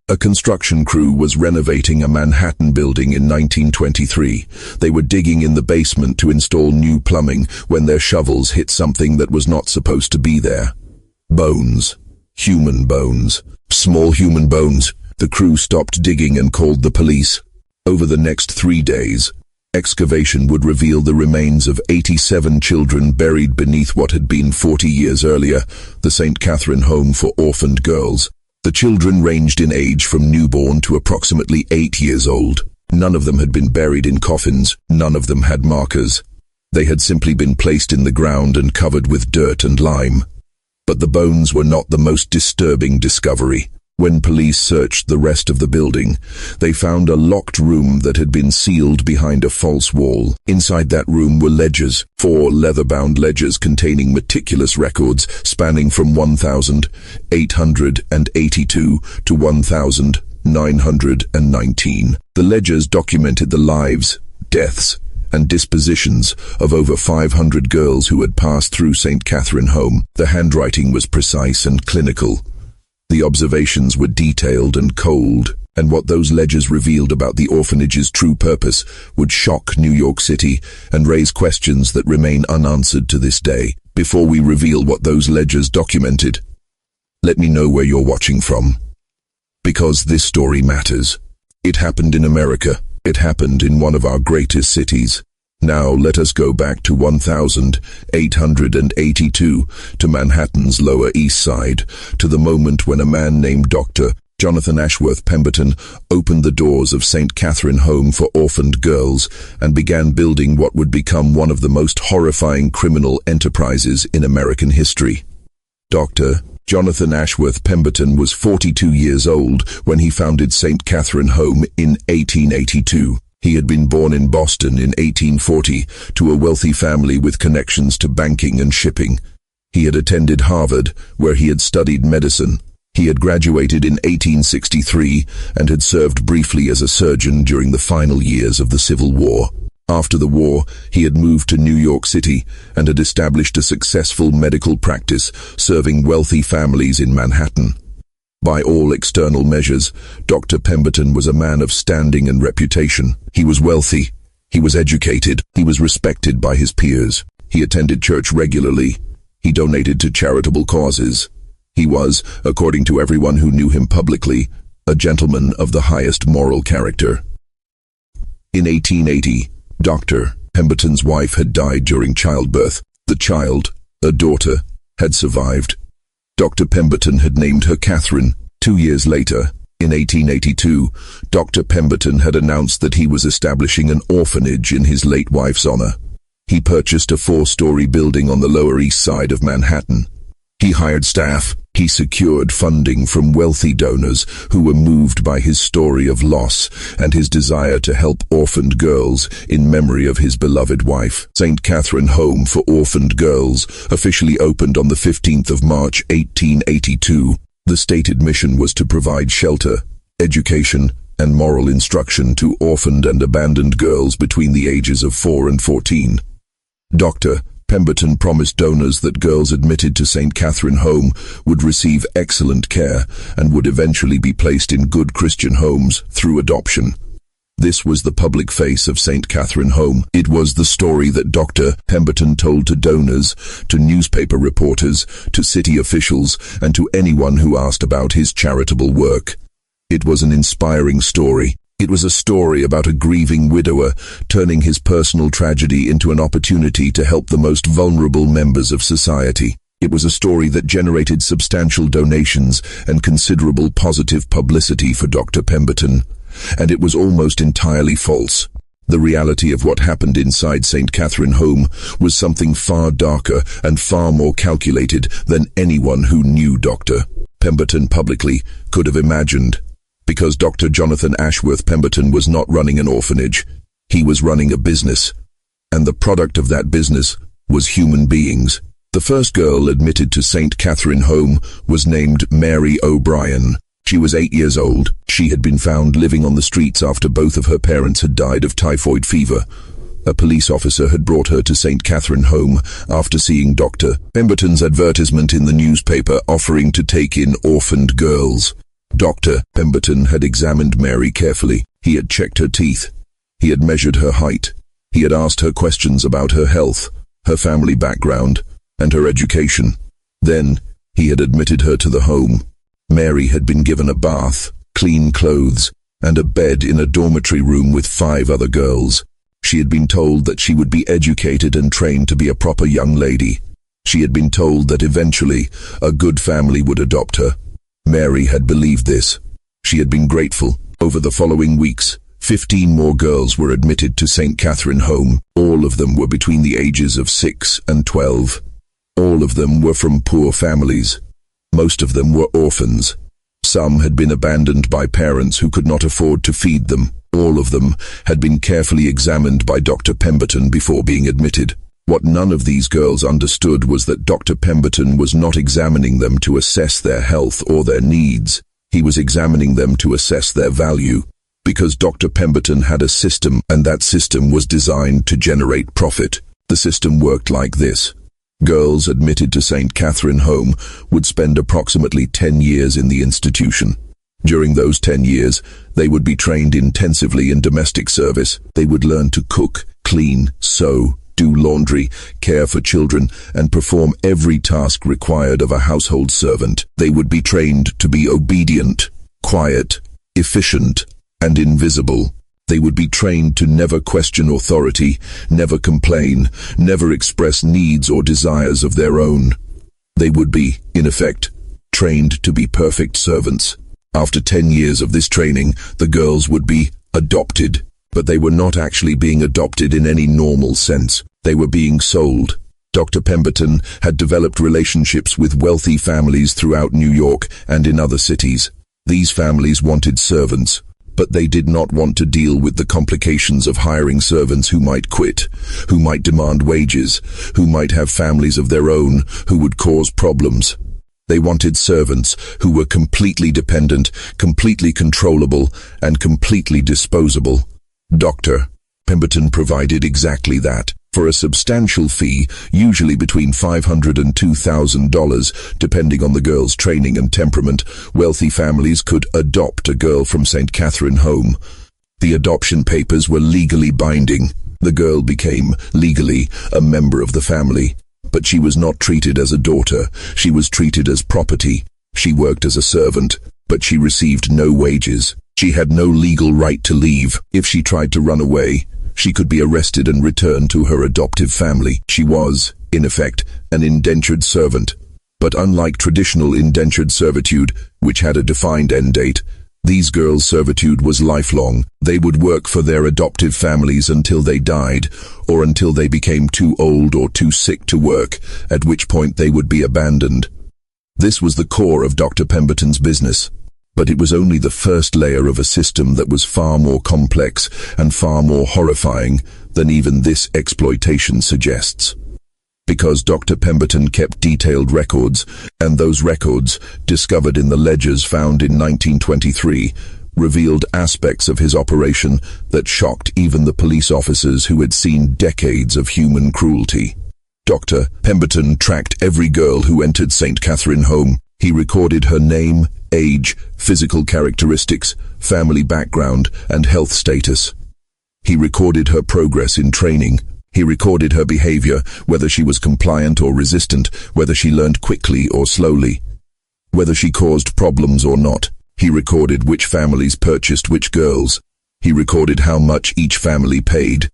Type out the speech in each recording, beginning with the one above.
A construction crew was renovating a Manhattan building in 1923. They were digging in the basement to install new plumbing when their shovels hit something that was not supposed to be there. Bones. Human bones. Small human bones. The crew stopped digging and called the police. Over the next 3 days, excavation would reveal the remains of 87 children buried beneath what had been 40 years earlier, the St. Catherine Home for Orphaned Girls. The children ranged in age from newborn to approximately 8 years old. None of them had been buried in coffins. None of them had markers. They had simply been placed in the ground and covered with dirt and lime. But the bones were not the most disturbing discovery. When police searched the rest of the building, they found a locked room that had been sealed behind a false wall. Inside that room were ledgers, 4 leather-bound ledgers containing meticulous records spanning from 1,882 to 1,919. The ledgers documented the lives, deaths, and dispositions of over 500 girls who had passed through St. Catherine Home. The handwriting was precise and clinical. The observations were detailed and cold, and what those ledgers revealed about the orphanage's true purpose would shock New York City and raise questions that remain unanswered to this day. Before we reveal what those ledgers documented, let me know where you're watching from. Because this story matters. It happened in America. It happened in one of our greatest cities. Now let us go back to 1882, to Manhattan's Lower East Side, to the moment when a man named Dr. Jonathan Ashworth Pemberton opened the doors of St. Catherine Home for Orphaned Girls and began building what would become one of the most horrifying criminal enterprises in American history. Dr. Jonathan Ashworth Pemberton was 42 years old when he founded St. Catherine Home in 1882. He had been born in Boston in 1840 to a wealthy family with connections to banking and shipping. He had attended Harvard, where he had studied medicine. He had graduated in 1863 and had served briefly as a surgeon during the final years of the Civil War. After the war, he had moved to New York City and had established a successful medical practice serving wealthy families in Manhattan. By all external measures, Dr. Pemberton was a man of standing and reputation. He was wealthy. He was educated. He was respected by his peers. He attended church regularly. He donated to charitable causes. He was, according to everyone who knew him publicly, a gentleman of the highest moral character. In 1880, Dr. Pemberton's wife had died during childbirth. The child, a daughter, had survived. Dr. Pemberton had named her Catherine. 2 years later, in 1882, Dr. Pemberton had announced that he was establishing an orphanage in his late wife's honor. He purchased a 4-story building on the Lower East Side of Manhattan. He hired staff. He secured funding from wealthy donors who were moved by his story of loss and his desire to help orphaned girls in memory of his beloved wife. St. Catherine Home for Orphaned Girls officially opened on the 15th of March, 1882. The stated mission was to provide shelter, education, and moral instruction to orphaned and abandoned girls between the ages of 4 and 14. Dr. Pemberton promised donors that girls admitted to St. Catherine Home would receive excellent care and would eventually be placed in good Christian homes through adoption. This was the public face of St. Catherine Home. It was the story that Dr. Pemberton told to donors, to newspaper reporters, to city officials, and to anyone who asked about his charitable work. It was an inspiring story. It was a story about a grieving widower turning his personal tragedy into an opportunity to help the most vulnerable members of society. It was a story that generated substantial donations and considerable positive publicity for Dr. Pemberton. And it was almost entirely false. The reality of what happened inside St. Catherine Home was something far darker and far more calculated than anyone who knew Dr. Pemberton publicly could have imagined. Because Dr. Jonathan Ashworth Pemberton was not running an orphanage, he was running a business. And the product of that business was human beings. The first girl admitted to St. Catherine Home was named Mary O'Brien. She was 8 years old. She had been found living on the streets after both of her parents had died of typhoid fever. A police officer had brought her to St. Catherine Home after seeing Dr. Pemberton's advertisement in the newspaper offering to take in orphaned girls. Dr. Pemberton had examined Mary carefully. He had checked her teeth. He had measured her height. He had asked her questions about her health, her family background, and her education. Then, he had admitted her to the home. Mary had been given a bath, clean clothes, and a bed in a dormitory room with 5 other girls. She had been told that she would be educated and trained to be a proper young lady. She had been told that eventually a good family would adopt her. Mary had believed this. She had been grateful. Over the following weeks, 15 more girls were admitted to St. Catherine Home. All of them were between the ages of 6 and 12. All of them were from poor families. Most of them were orphans. Some had been abandoned by parents who could not afford to feed them. All of them had been carefully examined by Dr. Pemberton before being admitted. What none of these girls understood was that Dr. Pemberton was not examining them to assess their health or their needs. He was examining them to assess their value. Because Dr. Pemberton had a system, and that system was designed to generate profit. The system worked like this. Girls admitted to St. Catherine Home would spend approximately 10 years in the institution. During those 10 years, they would be trained intensively in domestic service. They would learn to cook, clean, sew, do laundry, care for children, and perform every task required of a household servant. They would be trained to be obedient, quiet, efficient, and invisible. They would be trained to never question authority, never complain, never express needs or desires of their own. They would be, in effect, trained to be perfect servants. After 10 years of this training, the girls would be adopted. But they were not actually being adopted in any normal sense. They were being sold. Dr. Pemberton had developed relationships with wealthy families throughout New York and in other cities. These families wanted servants, but they did not want to deal with the complications of hiring servants who might quit, who might demand wages, who might have families of their own, who would cause problems. They wanted servants who were completely dependent, completely controllable, and completely disposable. Dr. Pemberton provided exactly that. For a substantial fee, usually between $500 and $2,000, depending on the girl's training and temperament, wealthy families could adopt a girl from St. Catherine Home. The adoption papers were legally binding. The girl became, legally, a member of the family. But she was not treated as a daughter. She was treated as property. She worked as a servant, but she received no wages. She had no legal right to leave. If she tried to run away, she could be arrested and returned to her adoptive family. She was, in effect, an indentured servant. But unlike traditional indentured servitude, which had a defined end date, these girls' servitude was lifelong. They would work for their adoptive families until they died, or until they became too old or too sick to work, at which point they would be abandoned. This was the core of Dr. Pemberton's business. But it was only the first layer of a system that was far more complex and far more horrifying than even this exploitation suggests. Because Dr. Pemberton kept detailed records, and those records, discovered in the ledgers found in 1923, revealed aspects of his operation that shocked even the police officers who had seen decades of human cruelty. Dr. Pemberton tracked every girl who entered St. Catherine Home. He recorded her name, age, physical characteristics, family background, and health status. He recorded her progress in training. He recorded her behavior, whether she was compliant or resistant, whether she learned quickly or slowly, whether she caused problems or not. He recorded which families purchased which girls. He recorded how much each family paid.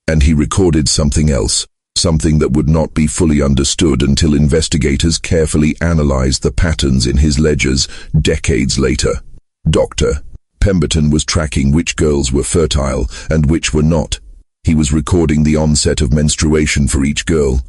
And he recorded something else. Something that would not be fully understood until investigators carefully analyzed the patterns in his ledgers decades later. Dr. Pemberton was tracking which girls were fertile and which were not. He was recording the onset of menstruation for each girl.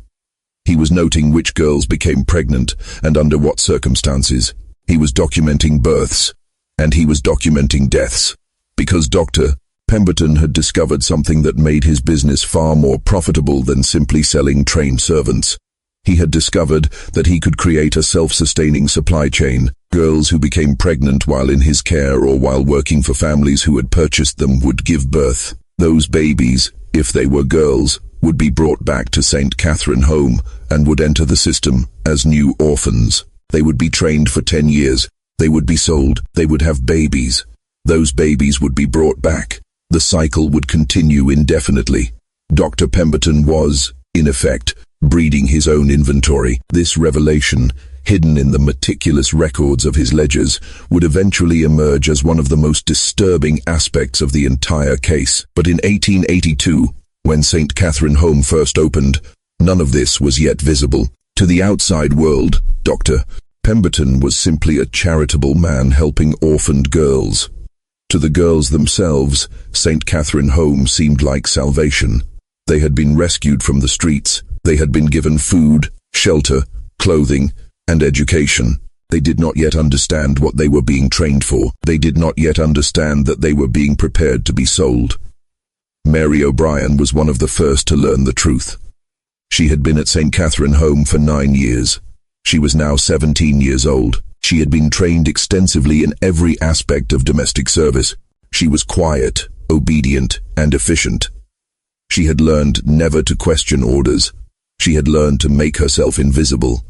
He was noting which girls became pregnant and under what circumstances. He was documenting births, and he was documenting deaths. Because Dr. Pemberton had discovered something that made his business far more profitable than simply selling trained servants. He had discovered that he could create a self-sustaining supply chain. Girls who became pregnant while in his care or while working for families who had purchased them would give birth. Those babies, if they were girls, would be brought back to St. Catherine Home and would enter the system as new orphans. They would be trained for 10 years, They would be sold, they would have babies. Those babies would be brought back. The cycle would continue indefinitely. Dr. Pemberton was, in effect, breeding his own inventory. This revelation, hidden in the meticulous records of his ledgers, would eventually emerge as one of the most disturbing aspects of the entire case. But in 1882, when St. Catherine Home first opened, none of this was yet visible. To the outside world, Dr. Pemberton was simply a charitable man helping orphaned girls. To the girls themselves, St. Catherine Home seemed like salvation. They had been rescued from the streets. They had been given food, shelter, clothing, and education. They did not yet understand what they were being trained for. They did not yet understand that they were being prepared to be sold. Mary O'Brien was one of the first to learn the truth. She had been at St. Catherine Home for 9 years. She was now 17 years old. She had been trained extensively in every aspect of domestic service. She was quiet, obedient, and efficient. She had learned never to question orders. She had learned to make herself invisible.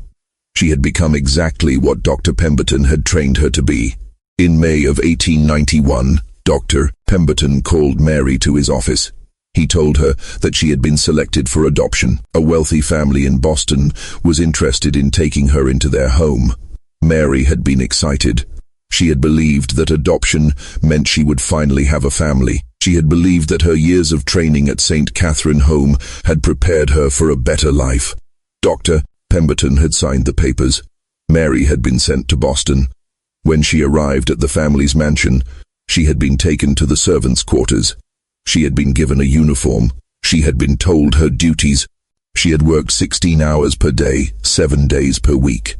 She had become exactly what Dr. Pemberton had trained her to be. In May of 1891, Dr. Pemberton called Mary to his office. He told her that she had been selected for adoption. A wealthy family in Boston was interested in taking her into their home. Mary had been excited. She had believed that adoption meant she would finally have a family. She had believed that her years of training at St. Catherine Home had prepared her for a better life. Dr. Pemberton had signed the papers. Mary had been sent to Boston. When she arrived at the family's mansion, she had been taken to the servants' quarters. She had been given a uniform. She had been told her duties. She had worked 16 hours per day, 7 days per week.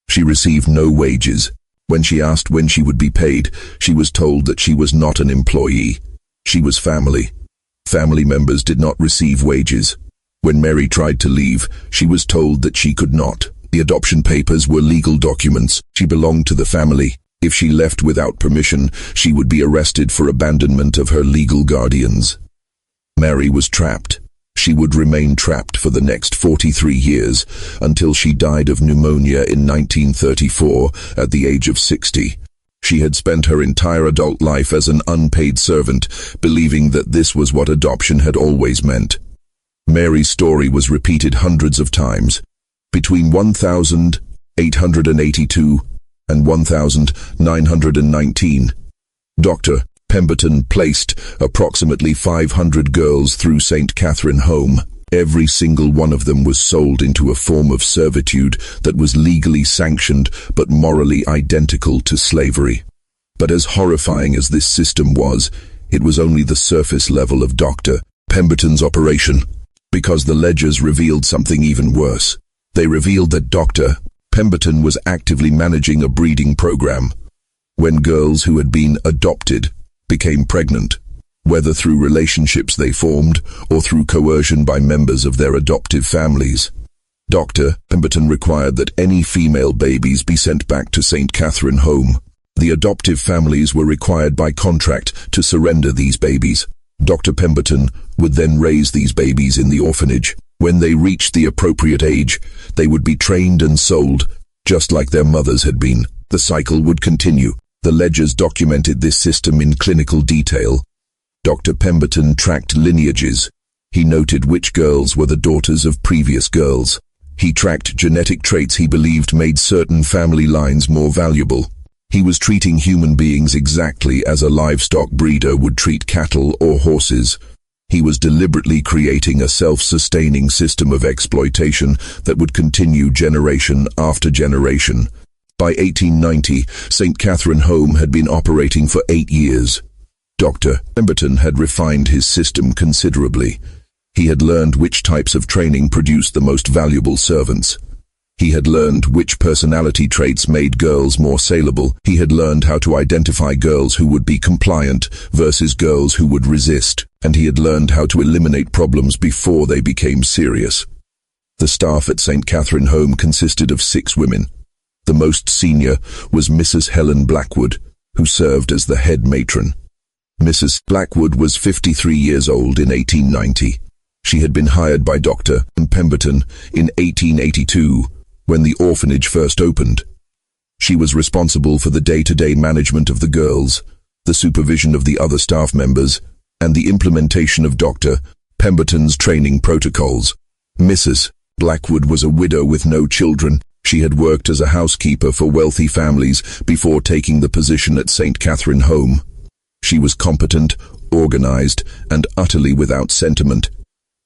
She received no wages. When she asked when she would be paid, she was told that she was not an employee. She was family. Family members did not receive wages. When Mary tried to leave, she was told that she could not. The adoption papers were legal documents. She belonged to the family. If she left without permission, she would be arrested for abandonment of her legal guardians. Mary was trapped. She would remain trapped for the next 43 years, until she died of pneumonia in 1934 at the age of 60. She had spent her entire adult life as an unpaid servant, believing that this was what adoption had always meant. Mary's story was repeated hundreds of times. Between 1882 and 1919, Dr. Pemberton placed approximately 500 girls through St. Catherine Home. Every single one of them was sold into a form of servitude that was legally sanctioned but morally identical to slavery. But as horrifying as this system was, it was only the surface level of Dr. Pemberton's operation, because the ledgers revealed something even worse. They revealed that Dr. Pemberton was actively managing a breeding program. When girls who had been adopted became pregnant, whether through relationships they formed or through coercion by members of their adoptive families, Dr. Pemberton required that any female babies be sent back to St. Catherine Home. The adoptive families were required by contract to surrender these babies. Dr. Pemberton would then raise these babies in the orphanage. When they reached the appropriate age, they would be trained and sold, just like their mothers had been. The cycle would continue. The ledgers documented this system in clinical detail. Dr. Pemberton tracked lineages. He noted which girls were the daughters of previous girls. He tracked genetic traits he believed made certain family lines more valuable. He was treating human beings exactly as a livestock breeder would treat cattle or horses. He was deliberately creating a self-sustaining system of exploitation that would continue generation after generation. By 1890, St. Catherine Home had been operating for 8 years. Dr. Pemberton had refined his system considerably. He had learned which types of training produced the most valuable servants. He had learned which personality traits made girls more saleable. He had learned how to identify girls who would be compliant versus girls who would resist. And he had learned how to eliminate problems before they became serious. The staff at St. Catherine Home consisted of 6 women. The most senior was Mrs. Helen Blackwood, who served as the head matron. Mrs. Blackwood was 53 years old in 1890. She had been hired by Dr. Pemberton in 1882, when the orphanage first opened. She was responsible for the day-to-day management of the girls, the supervision of the other staff members, and the implementation of Dr. Pemberton's training protocols. Mrs. Blackwood was a widow with no children. She had worked as a housekeeper for wealthy families before taking the position at St. Catherine Home. She was competent, organized, and utterly without sentiment.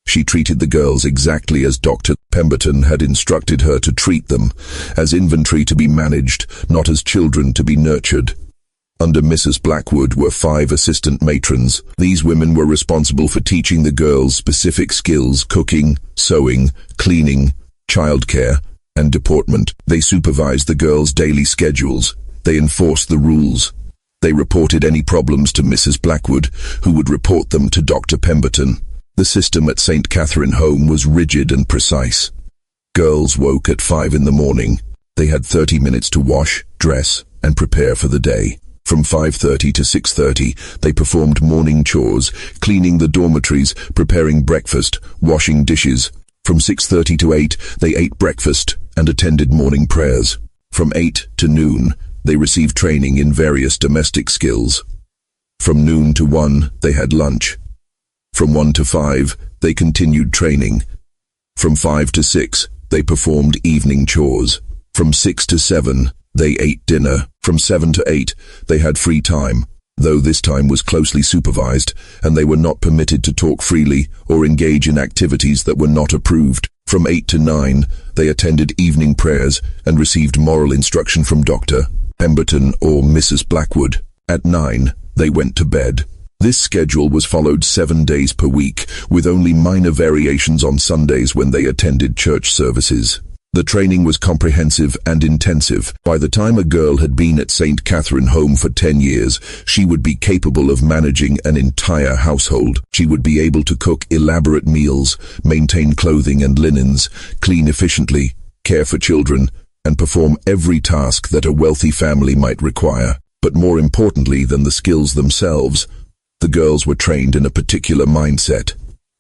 She treated the girls exactly as Dr. Pemberton had instructed her to treat them, as inventory to be managed, not as children to be nurtured. Under Mrs. Blackwood were 5 assistant matrons. These women were responsible for teaching the girls specific skills: cooking, sewing, cleaning, childcare, and deportment. They supervised the girls' daily schedules. They enforced the rules. They reported any problems to Mrs. Blackwood, who would report them to Dr. Pemberton. The system at St. Catherine Home was rigid and precise. Girls woke at 5 in the morning. They had 30 minutes to wash, dress, and prepare for the day. From 5:30 to 6:30, they performed morning chores, cleaning the dormitories, preparing breakfast, washing dishes. From 6:30 to 8, they ate breakfast and attended morning prayers. From 8 to noon, they received training in various domestic skills. From noon to 1, they had lunch. From 1 to 5, they continued training. From 5 to 6, they performed evening chores. From 6 to 7, they ate dinner. From 7 to 8, they had free time, though this time was closely supervised, and they were not permitted to talk freely or engage in activities that were not approved. From 8 to 9, they attended evening prayers and received moral instruction from Dr. Pemberton or Mrs. Blackwood. At 9, they went to bed. This schedule was followed 7 days per week, with only minor variations on Sundays when they attended church services. The training was comprehensive and intensive. By the time a girl had been at St. Catherine Home for 10 years, she would be capable of managing an entire household. She would be able to cook elaborate meals, maintain clothing and linens, clean efficiently, care for children, and perform every task that a wealthy family might require. But more importantly than the skills themselves, the girls were trained in a particular mindset.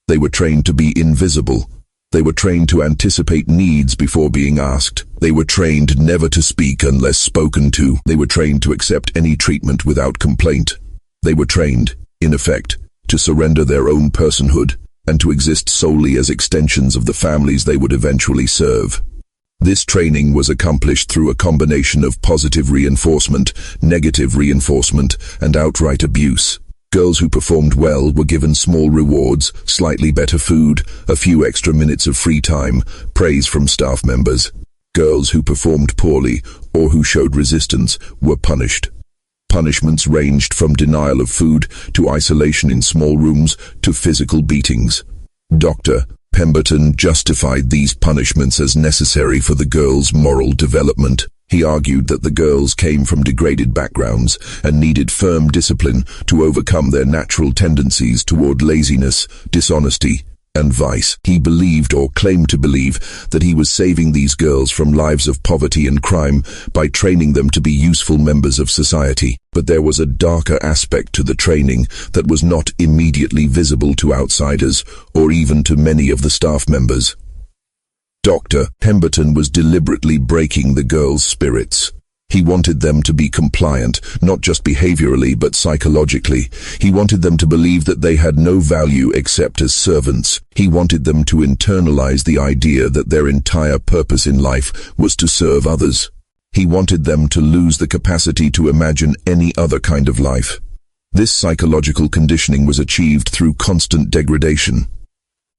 They were trained to be invisible. They were trained to anticipate needs before being asked. They were trained never to speak unless spoken to. They were trained to accept any treatment without complaint. They were trained, in effect, to surrender their own personhood and to exist solely as extensions of the families they would eventually serve. This training was accomplished through a combination of positive reinforcement, negative reinforcement, and outright abuse. Girls who performed well were given small rewards, slightly better food, a few extra minutes of free time, praise from staff members. Girls who performed poorly or who showed resistance were punished. Punishments ranged from denial of food to isolation in small rooms to physical beatings. Dr. Pemberton justified these punishments as necessary for the girls' moral development. He argued that the girls came from degraded backgrounds and needed firm discipline to overcome their natural tendencies toward laziness, dishonesty, and vice. He believed or claimed to believe that he was saving these girls from lives of poverty and crime by training them to be useful members of society. But there was a darker aspect to the training that was not immediately visible to outsiders or even to many of the staff members. Dr. Pemberton was deliberately breaking the girls' spirits. He wanted them to be compliant, not just behaviorally but psychologically. He wanted them to believe that they had no value except as servants. He wanted them to internalize the idea that their entire purpose in life was to serve others. He wanted them to lose the capacity to imagine any other kind of life. This psychological conditioning was achieved through constant degradation.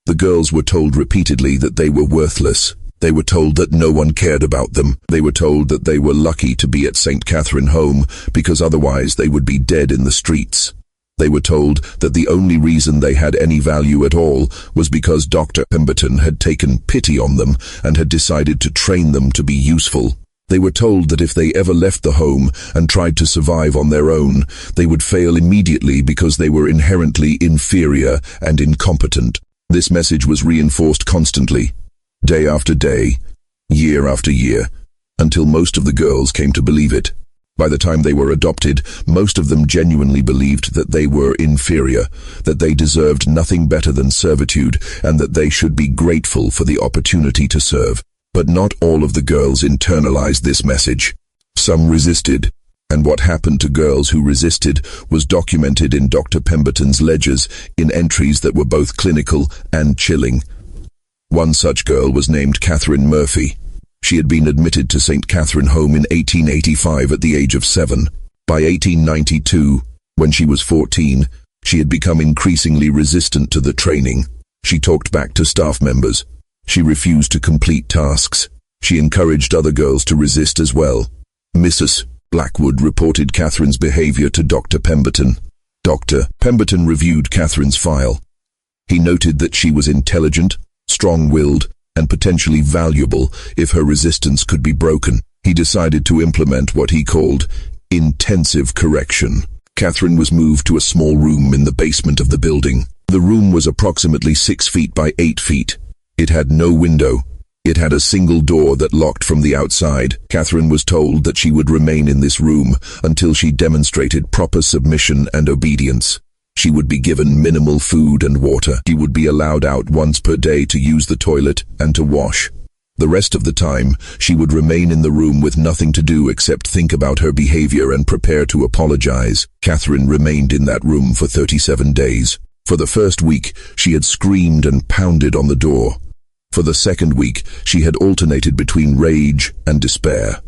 The girls were told repeatedly that they were worthless. They were told that no one cared about them. They were told that they were lucky to be at St. Catherine Home because otherwise they would be dead in the streets. They were told that the only reason they had any value at all was because Dr. Pemberton had taken pity on them and had decided to train them to be useful. They were told that if they ever left the home and tried to survive on their own, they would fail immediately because they were inherently inferior and incompetent. This message was reinforced constantly, day after day, year after year, until most of the girls came to believe it. By the time they were adopted, most of them genuinely believed that they were inferior, that they deserved nothing better than servitude, and that they should be grateful for the opportunity to serve. But not all of the girls internalized this message. Some resisted, and what happened to girls who resisted was documented in Dr. Pemberton's ledgers in entries that were both clinical and chilling. One such girl was named Catherine Murphy. She had been admitted to St. Catherine Home in 1885 at the age of 7. By 1892, when she was 14, she had become increasingly resistant to the training. She talked back to staff members. She refused to complete tasks. She encouraged other girls to resist as well. Mrs. Blackwood reported Catherine's behavior to Dr. Pemberton. Dr. Pemberton reviewed Catherine's file. He noted that she was intelligent, strong-willed, and potentially valuable if her resistance could be broken. He decided to implement what he called intensive correction. Catherine was moved to a small room in the basement of the building. The room was approximately 6 feet by 8 feet. It had no window. It had a single door that locked from the outside. Catherine was told that she would remain in this room until she demonstrated proper submission and obedience. She would be given minimal food and water. She would be allowed out once per day to use the toilet and to wash. The rest of the time, she would remain in the room with nothing to do except think about her behavior and prepare to apologize. Catherine remained in that room for 37 days. For the first week, she had screamed and pounded on the door. For the second week, she had alternated between rage and despair.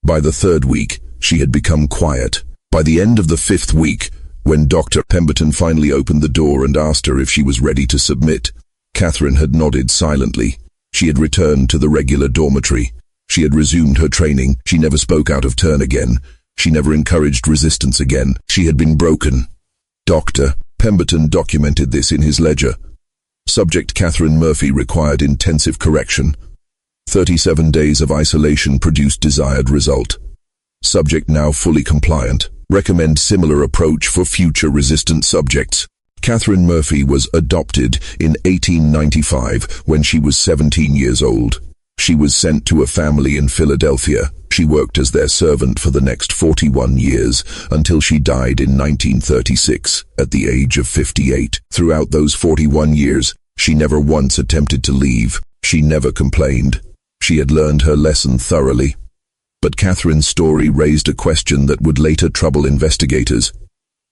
By the third week, she had become quiet. By the end of the 5th week, when Dr. Pemberton finally opened the door and asked her if she was ready to submit, Catherine had nodded silently. She had returned to the regular dormitory. She had resumed her training. She never spoke out of turn again. She never encouraged resistance again. She had been broken. Dr. Pemberton documented this in his ledger. Subject Catherine Murphy required intensive correction. 37 days of isolation produced desired result. Subject now fully compliant. Recommend similar approach for future resistant subjects. Catherine Murphy was adopted in 1895 when she was 17 years old. She was sent to a family in Philadelphia. She worked as their servant for the next 41 years until she died in 1936 at the age of 58. Throughout those 41 years, she never once attempted to leave. She never complained. She had learned her lesson thoroughly. But Catherine's story raised a question that would later trouble investigators.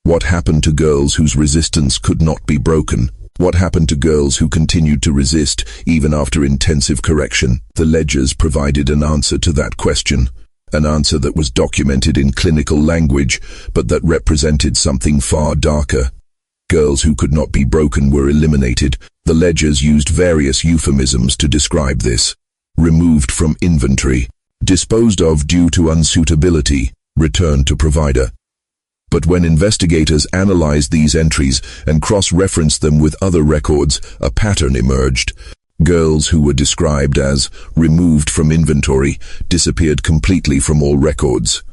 What happened to girls whose resistance could not be broken? What happened to girls who continued to resist even after intensive correction? The ledgers provided an answer to that question, an answer that was documented in clinical language, but that represented something far darker. Girls who could not be broken were eliminated. The ledgers used various euphemisms to describe this. Removed from inventory, disposed of due to unsuitability, returned to provider. But when investigators analyzed these entries and cross-referenced them with other records, a pattern emerged. Girls who were described as removed from inventory disappeared completely from all records.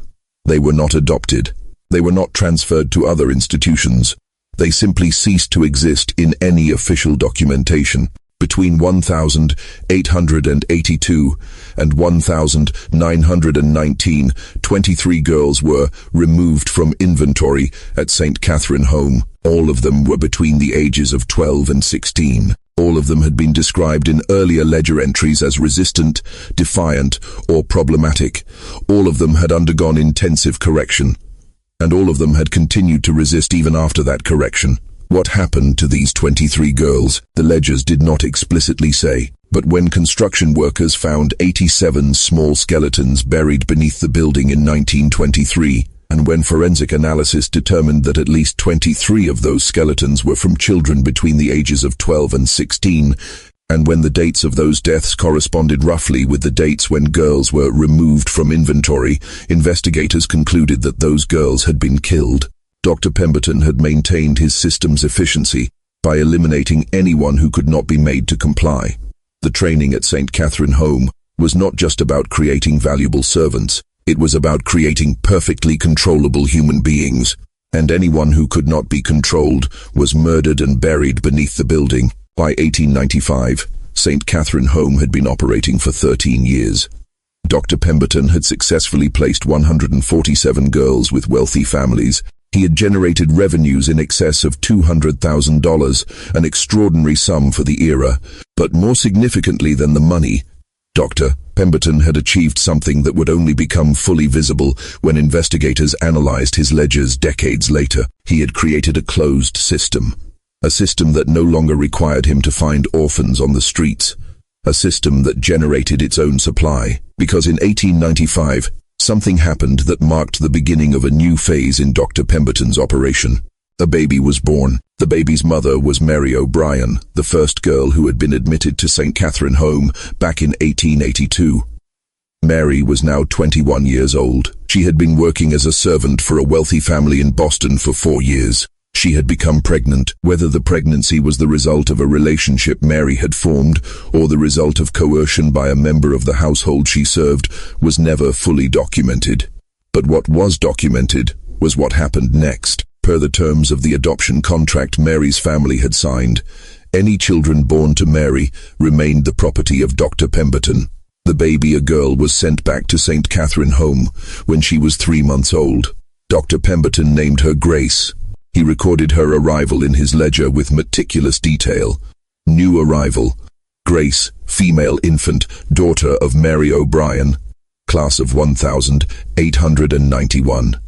They were not adopted. They were not transferred to other institutions. They simply ceased to exist in any official documentation. Between 1,882 and 1,919, 23 girls were removed from inventory at St. Catherine Home. All of them were between the ages of 12 and 16. All of them had been described in earlier ledger entries as resistant, defiant, or problematic. All of them had undergone intensive correction, and all of them had continued to resist even after that correction. What happened to these 23 girls? The ledgers did not explicitly say, but when construction workers found 87 small skeletons buried beneath the building in 1923, and when forensic analysis determined that at least 23 of those skeletons were from children between the ages of 12 and 16, and when the dates of those deaths corresponded roughly with the dates when girls were removed from inventory, investigators concluded that those girls had been killed. Dr. Pemberton had maintained his system's efficiency by eliminating anyone who could not be made to comply. The training at St. Catherine Home was not just about creating valuable servants, it was about creating perfectly controllable human beings, and anyone who could not be controlled was murdered and buried beneath the building. By 1895, St. Catherine Home had been operating for 13 years. Dr. Pemberton had successfully placed 147 girls with wealthy families. He had generated revenues in excess of $200,000, an extraordinary sum for the era, but more significantly than the money, Dr. Pemberton had achieved something that would only become fully visible when investigators analyzed his ledgers decades later. He had created a closed system. A system that no longer required him to find orphans on the streets. A system that generated its own supply. Because in 1895, something happened that marked the beginning of a new phase in Dr. Pemberton's operation. A baby was born. The baby's mother was Mary O'Brien, the first girl who had been admitted to St. Catherine Home back in 1882. Mary was now 21 years old. She had been working as a servant for a wealthy family in Boston for 4 years. She had become pregnant. Whether the pregnancy was the result of a relationship Mary had formed or the result of coercion by a member of the household she served was never fully documented. But what was documented was what happened next. Per the terms of the adoption contract Mary's family had signed, any children born to Mary remained the property of Dr. Pemberton. The baby, a girl, was sent back to St. Catherine Home when she was 3 months old. Dr. Pemberton named her Grace. He recorded her arrival in his ledger with meticulous detail. New arrival. Grace, female infant, daughter of Mary O'Brien. Class of 1891.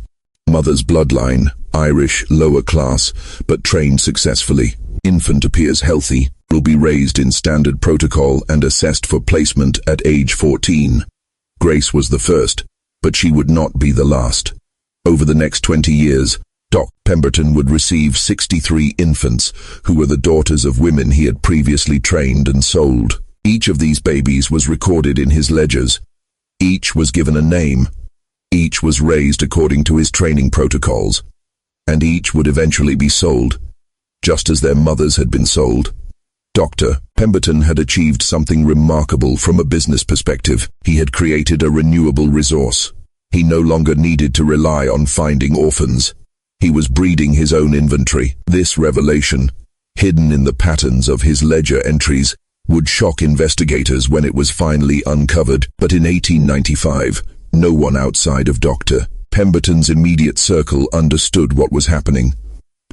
Mother's bloodline, Irish, lower class, but trained successfully. Infant appears healthy, will be raised in standard protocol and assessed for placement at age 14. Grace was the first, but she would not be the last. Over the next 20 years, Dr. Pemberton would receive 63 infants who were the daughters of women he had previously trained and sold. Each of these babies was recorded in his ledgers. Each was given a name. Each was raised according to his training protocols. And each would eventually be sold, just as their mothers had been sold. Dr. Pemberton had achieved something remarkable from a business perspective. He had created a renewable resource. He no longer needed to rely on finding orphans. He was breeding his own inventory. This revelation, hidden in the patterns of his ledger entries, would shock investigators when it was finally uncovered. But in 1895, no one outside of Dr. Pemberton's immediate circle understood what was happening.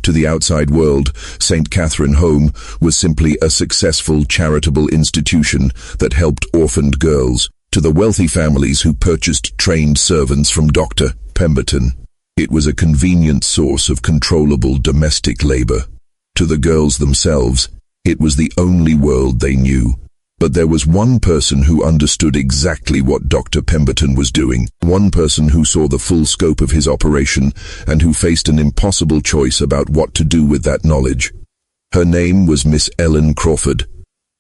To the outside world, St. Catherine Home was simply a successful charitable institution that helped orphaned girls. To the wealthy families who purchased trained servants from Dr. Pemberton, it was a convenient source of controllable domestic labor. To the girls themselves, it was the only world they knew. But there was one person who understood exactly what Dr. Pemberton was doing, one person who saw the full scope of his operation and who faced an impossible choice about what to do with that knowledge. Her name was Miss Ellen Crawford.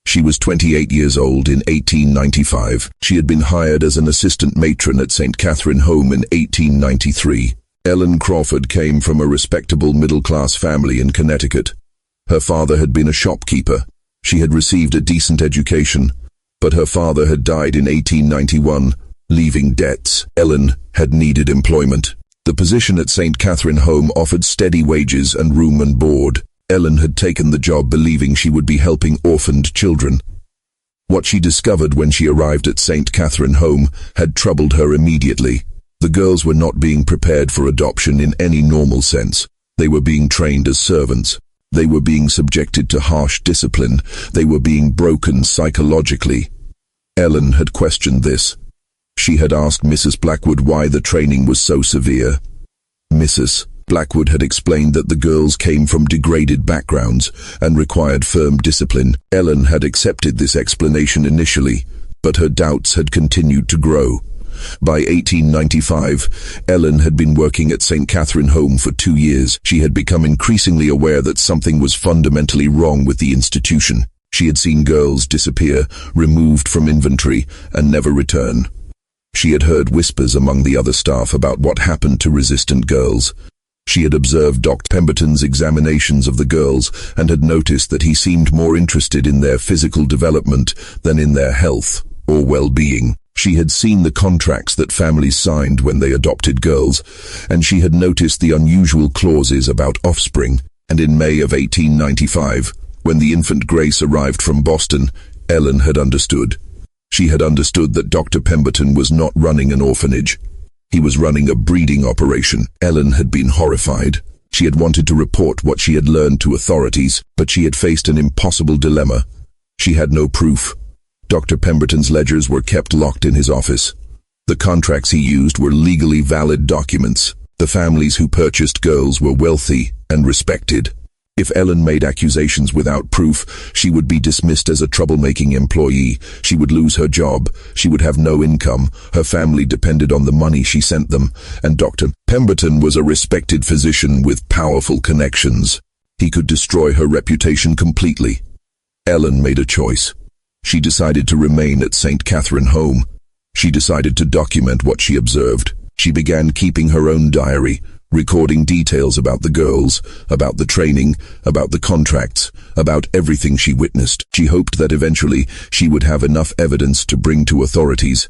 She was 28 years old in 1895. She had been hired as an assistant matron at St. Catherine Home in 1893. Ellen Crawford came from a respectable middle-class family in Connecticut. Her father had been a shopkeeper. She had received a decent education, but her father had died in 1891, leaving debts. Ellen had needed employment. The position at St. Catherine Home offered steady wages and room and board. Ellen had taken the job believing she would be helping orphaned children. What she discovered when she arrived at St. Catherine Home had troubled her immediately. The girls were not being prepared for adoption in any normal sense. They were being trained as servants. They were being subjected to harsh discipline. They were being broken psychologically. Ellen had questioned this. She had asked Mrs. Blackwood why the training was so severe. Mrs. Blackwood had explained that the girls came from degraded backgrounds and required firm discipline. Ellen had accepted this explanation initially, but her doubts had continued to grow. By 1895, Ellen had been working at St. Catherine Home for 2 years. She had become increasingly aware that something was fundamentally wrong with the institution. She had seen girls disappear, removed from inventory, and never return. She had heard whispers among the other staff about what happened to resistant girls. She had observed Dr. Pemberton's examinations of the girls and had noticed that he seemed more interested in their physical development than in their health or well-being. She had seen the contracts that families signed when they adopted girls, and she had noticed the unusual clauses about offspring. And in May of 1895, when the infant Grace arrived from Boston, Ellen had understood. She had understood that Dr. Pemberton was not running an orphanage. He was running a breeding operation. Ellen had been horrified. She had wanted to report what she had learned to authorities, but she had faced an impossible dilemma. She had no proof. Dr. Pemberton's ledgers were kept locked in his office. The contracts he used were legally valid documents. The families who purchased girls were wealthy and respected. If Ellen made accusations without proof, she would be dismissed as a troublemaking employee. She would lose her job. She would have no income. Her family depended on the money she sent them. And Dr. Pemberton was a respected physician with powerful connections. He could destroy her reputation completely. Ellen made a choice. She decided to remain at St. Catherine Home. She decided to document what she observed. She began keeping her own diary, recording details about the girls, about the training, about the contracts, about everything she witnessed. She hoped that eventually she would have enough evidence to bring to authorities.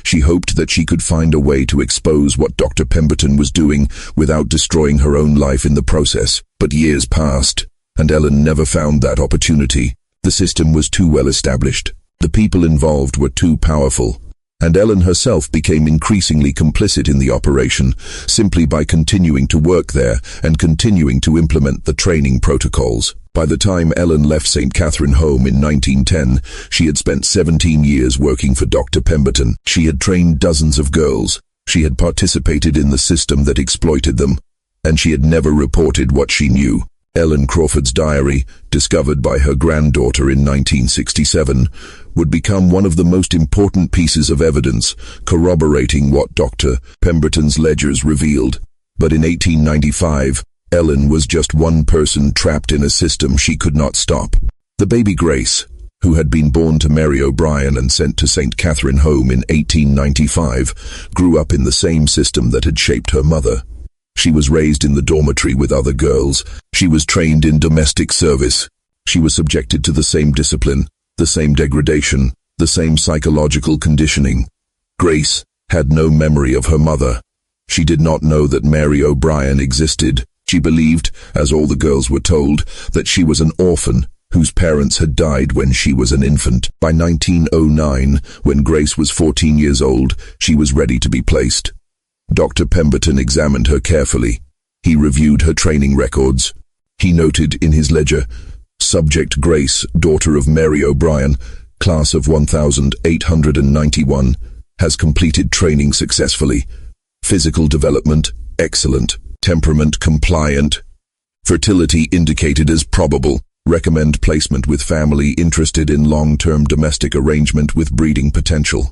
She hoped that she could find a way to expose what Dr. Pemberton was doing without destroying her own life in the process. But years passed, and Ellen never found that opportunity. The system was too well established. The people involved were too powerful. And Ellen herself became increasingly complicit in the operation, simply by continuing to work there and continuing to implement the training protocols. By the time Ellen left St. Catherine Home in 1910, she had spent 17 years working for Dr. Pemberton. She had trained dozens of girls. She had participated in the system that exploited them, and she had never reported what she knew. Ellen Crawford's diary, discovered by her granddaughter in 1967, would become one of the most important pieces of evidence corroborating what Dr. Pemberton's ledgers revealed. But in 1895, Ellen was just one person trapped in a system she could not stop. The baby Grace, who had been born to Mary O'Brien and sent to St. Catherine Home in 1895, grew up in the same system that had shaped her mother. She was raised in the dormitory with other girls. She was trained in domestic service. She was subjected to the same discipline, the same degradation, the same psychological conditioning. Grace had no memory of her mother. She did not know that Mary O'Brien existed. She believed, as all the girls were told, that she was an orphan whose parents had died when she was an infant. By 1909, when Grace was 14 years old, she was ready to be placed. Dr. Pemberton examined her carefully. He reviewed her training records. He noted in his ledger, "Subject Grace, daughter of Mary O'Brien, class of 1891, has completed training successfully. Physical development, excellent. Temperament, compliant. Fertility indicated as probable. Recommend placement with family interested in long-term domestic arrangement with breeding potential."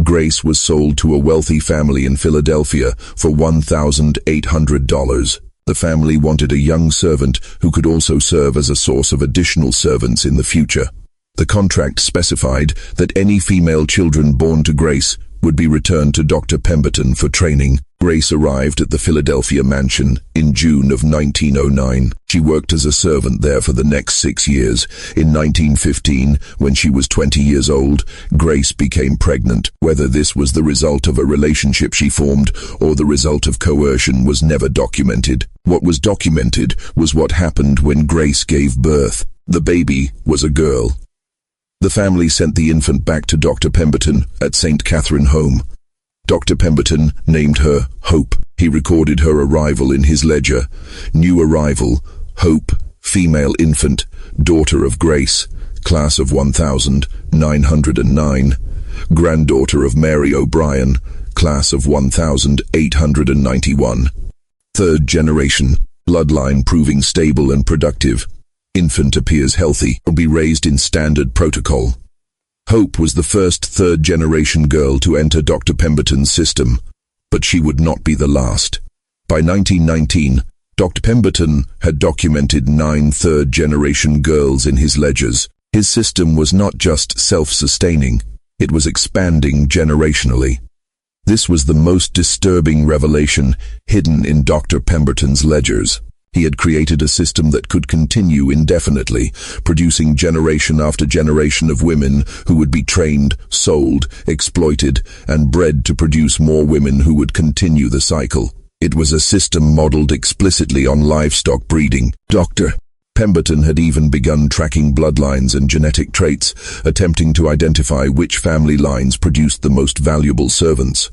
Grace was sold to a wealthy family in Philadelphia for $1,800. The family wanted a young servant who could also serve as a source of additional servants in the future. The contract specified that any female children born to Grace would be returned to Dr. Pemberton for training. Grace arrived at the Philadelphia mansion in June of 1909. She worked as a servant there for the next 6 years. In 1915, when she was 20 years old, Grace became pregnant. Whether this was the result of a relationship she formed or the result of coercion was never documented. What was documented was what happened when Grace gave birth. The baby was a girl. The family sent the infant back to Dr. Pemberton at St. Catherine Home. Dr. Pemberton named her Hope. He recorded her arrival in his ledger. New arrival, Hope, female infant, daughter of Grace, class of 1909, granddaughter of Mary O'Brien, class of 1891. Third generation, bloodline proving stable and productive. Infant appears healthy, will be raised in standard protocol. Hope was the first third-generation girl to enter Dr. Pemberton's system, but she would not be the last. By 1919, Dr. Pemberton had documented 9 third-generation girls in his ledgers. His system was not just self-sustaining, it was expanding generationally. This was the most disturbing revelation hidden in Dr. Pemberton's ledgers. He had created a system that could continue indefinitely, producing generation after generation of women who would be trained, sold, exploited, and bred to produce more women who would continue the cycle. It was a system modeled explicitly on livestock breeding. Dr. Pemberton had even begun tracking bloodlines and genetic traits, attempting to identify which family lines produced the most valuable servants.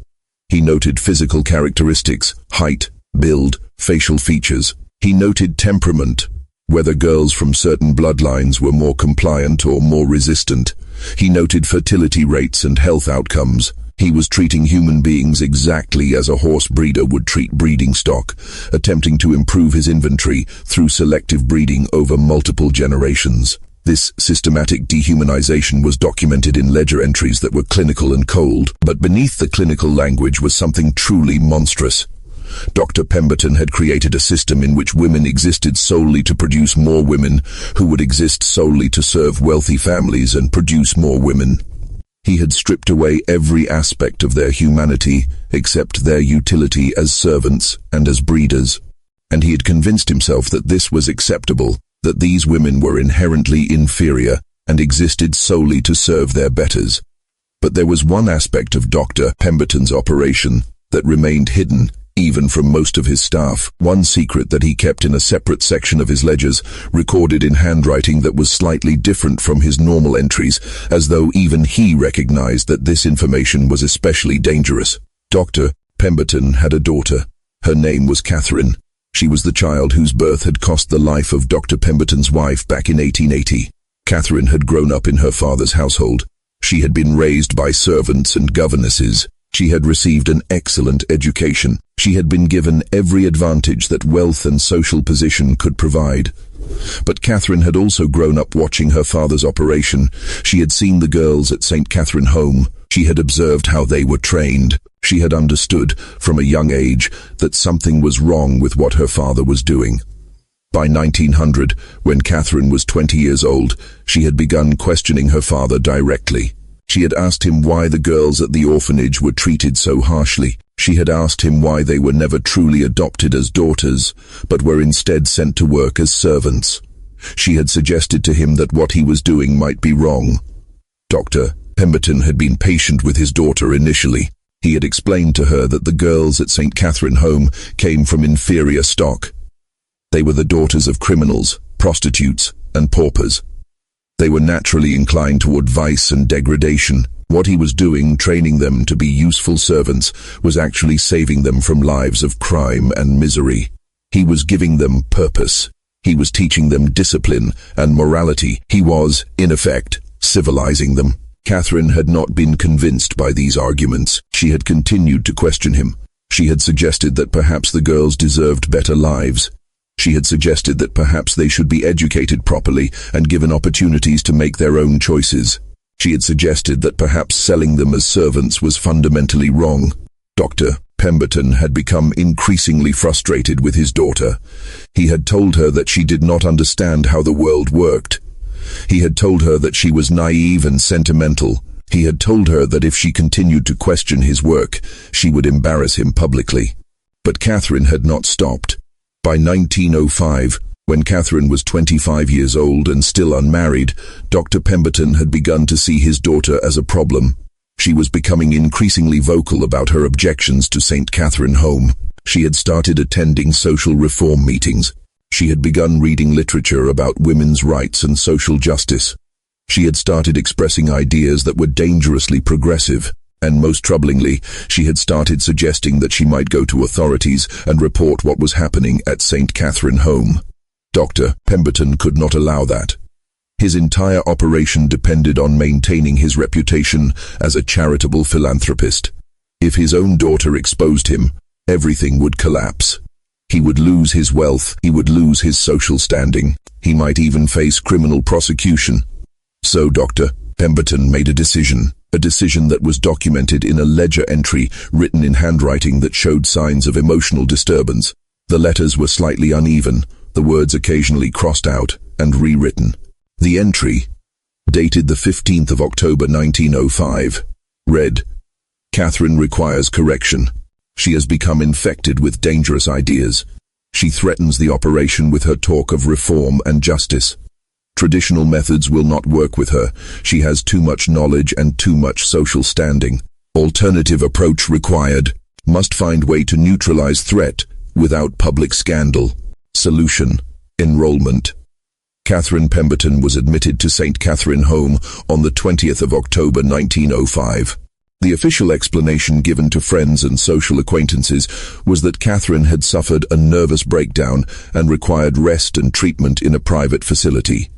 He noted physical characteristics, height, build, facial features. He noted temperament, whether girls from certain bloodlines were more compliant or more resistant. He noted fertility rates and health outcomes. He was treating human beings exactly as a horse breeder would treat breeding stock, attempting to improve his inventory through selective breeding over multiple generations. This systematic dehumanization was documented in ledger entries that were clinical and cold, but beneath the clinical language was something truly monstrous. Dr. Pemberton had created a system in which women existed solely to produce more women, who would exist solely to serve wealthy families and produce more women. He had stripped away every aspect of their humanity except their utility as servants and as breeders, and he had convinced himself that this was acceptable, that these women were inherently inferior and existed solely to serve their betters. But there was one aspect of Dr. Pemberton's operation that remained hidden even from most of his staff, one secret that he kept in a separate section of his ledgers, recorded in handwriting that was slightly different from his normal entries, as though even he recognized that this information was especially dangerous. Dr. Pemberton had a daughter. Her name was Catherine. She was the child whose birth had cost the life of Dr. Pemberton's wife back in 1880. Catherine had grown up in her father's household. She had been raised by servants and governesses. She had received an excellent education. She had been given every advantage that wealth and social position could provide. But Catherine had also grown up watching her father's operation. She had seen the girls at St. Catherine Home. She had observed how they were trained. She had understood, from a young age, that something was wrong with what her father was doing. By 1900, when Catherine was 20 years old, she had begun questioning her father directly. She had asked him why the girls at the orphanage were treated so harshly. She had asked him why they were never truly adopted as daughters, but were instead sent to work as servants. She had suggested to him that what he was doing might be wrong. Dr. Pemberton had been patient with his daughter initially. He had explained to her that the girls at St. Catherine Home came from inferior stock. They were the daughters of criminals, prostitutes, and paupers. They were naturally inclined toward vice and degradation. What he was doing, training them to be useful servants, was actually saving them from lives of crime and misery. He was giving them purpose. He was teaching them discipline and morality. He was, in effect, civilizing them. Catherine had not been convinced by these arguments. She had continued to question him. She had suggested that perhaps the girls deserved better lives. She had suggested that perhaps they should be educated properly and given opportunities to make their own choices. She had suggested that perhaps selling them as servants was fundamentally wrong. Dr. Pemberton had become increasingly frustrated with his daughter. He had told her that she did not understand how the world worked. He had told her that she was naive and sentimental. He had told her that if she continued to question his work, she would embarrass him publicly. But Catherine had not stopped. By 1905, when Catherine was 25 years old and still unmarried, Dr. Pemberton had begun to see his daughter as a problem. She was becoming increasingly vocal about her objections to St. Catherine Home. She had started attending social reform meetings. She had begun reading literature about women's rights and social justice. She had started expressing ideas that were dangerously progressive. And most troublingly, she had started suggesting that she might go to authorities and report what was happening at St. Catherine Home. Dr. Pemberton could not allow that. His entire operation depended on maintaining his reputation as a charitable philanthropist. If his own daughter exposed him, everything would collapse. He would lose his wealth, he would lose his social standing, he might even face criminal prosecution. So Dr. Pemberton made a decision that was documented in a ledger entry written in handwriting that showed signs of emotional disturbance. The letters were slightly uneven, the words occasionally crossed out and rewritten. The entry, dated the 15th of October 1905, read, "Catherine requires correction. She has become infected with dangerous ideas. She threatens the operation with her talk of reform and justice. Traditional methods will not work with her. She has too much knowledge and too much social standing. Alternative approach required. Must find way to neutralize threat without public scandal. Solution: enrollment." Catherine Pemberton was admitted to St. Catherine Home on the 20th of October 1905. The official explanation given to friends and social acquaintances was that Catherine had suffered a nervous breakdown and required rest and treatment in a private facility.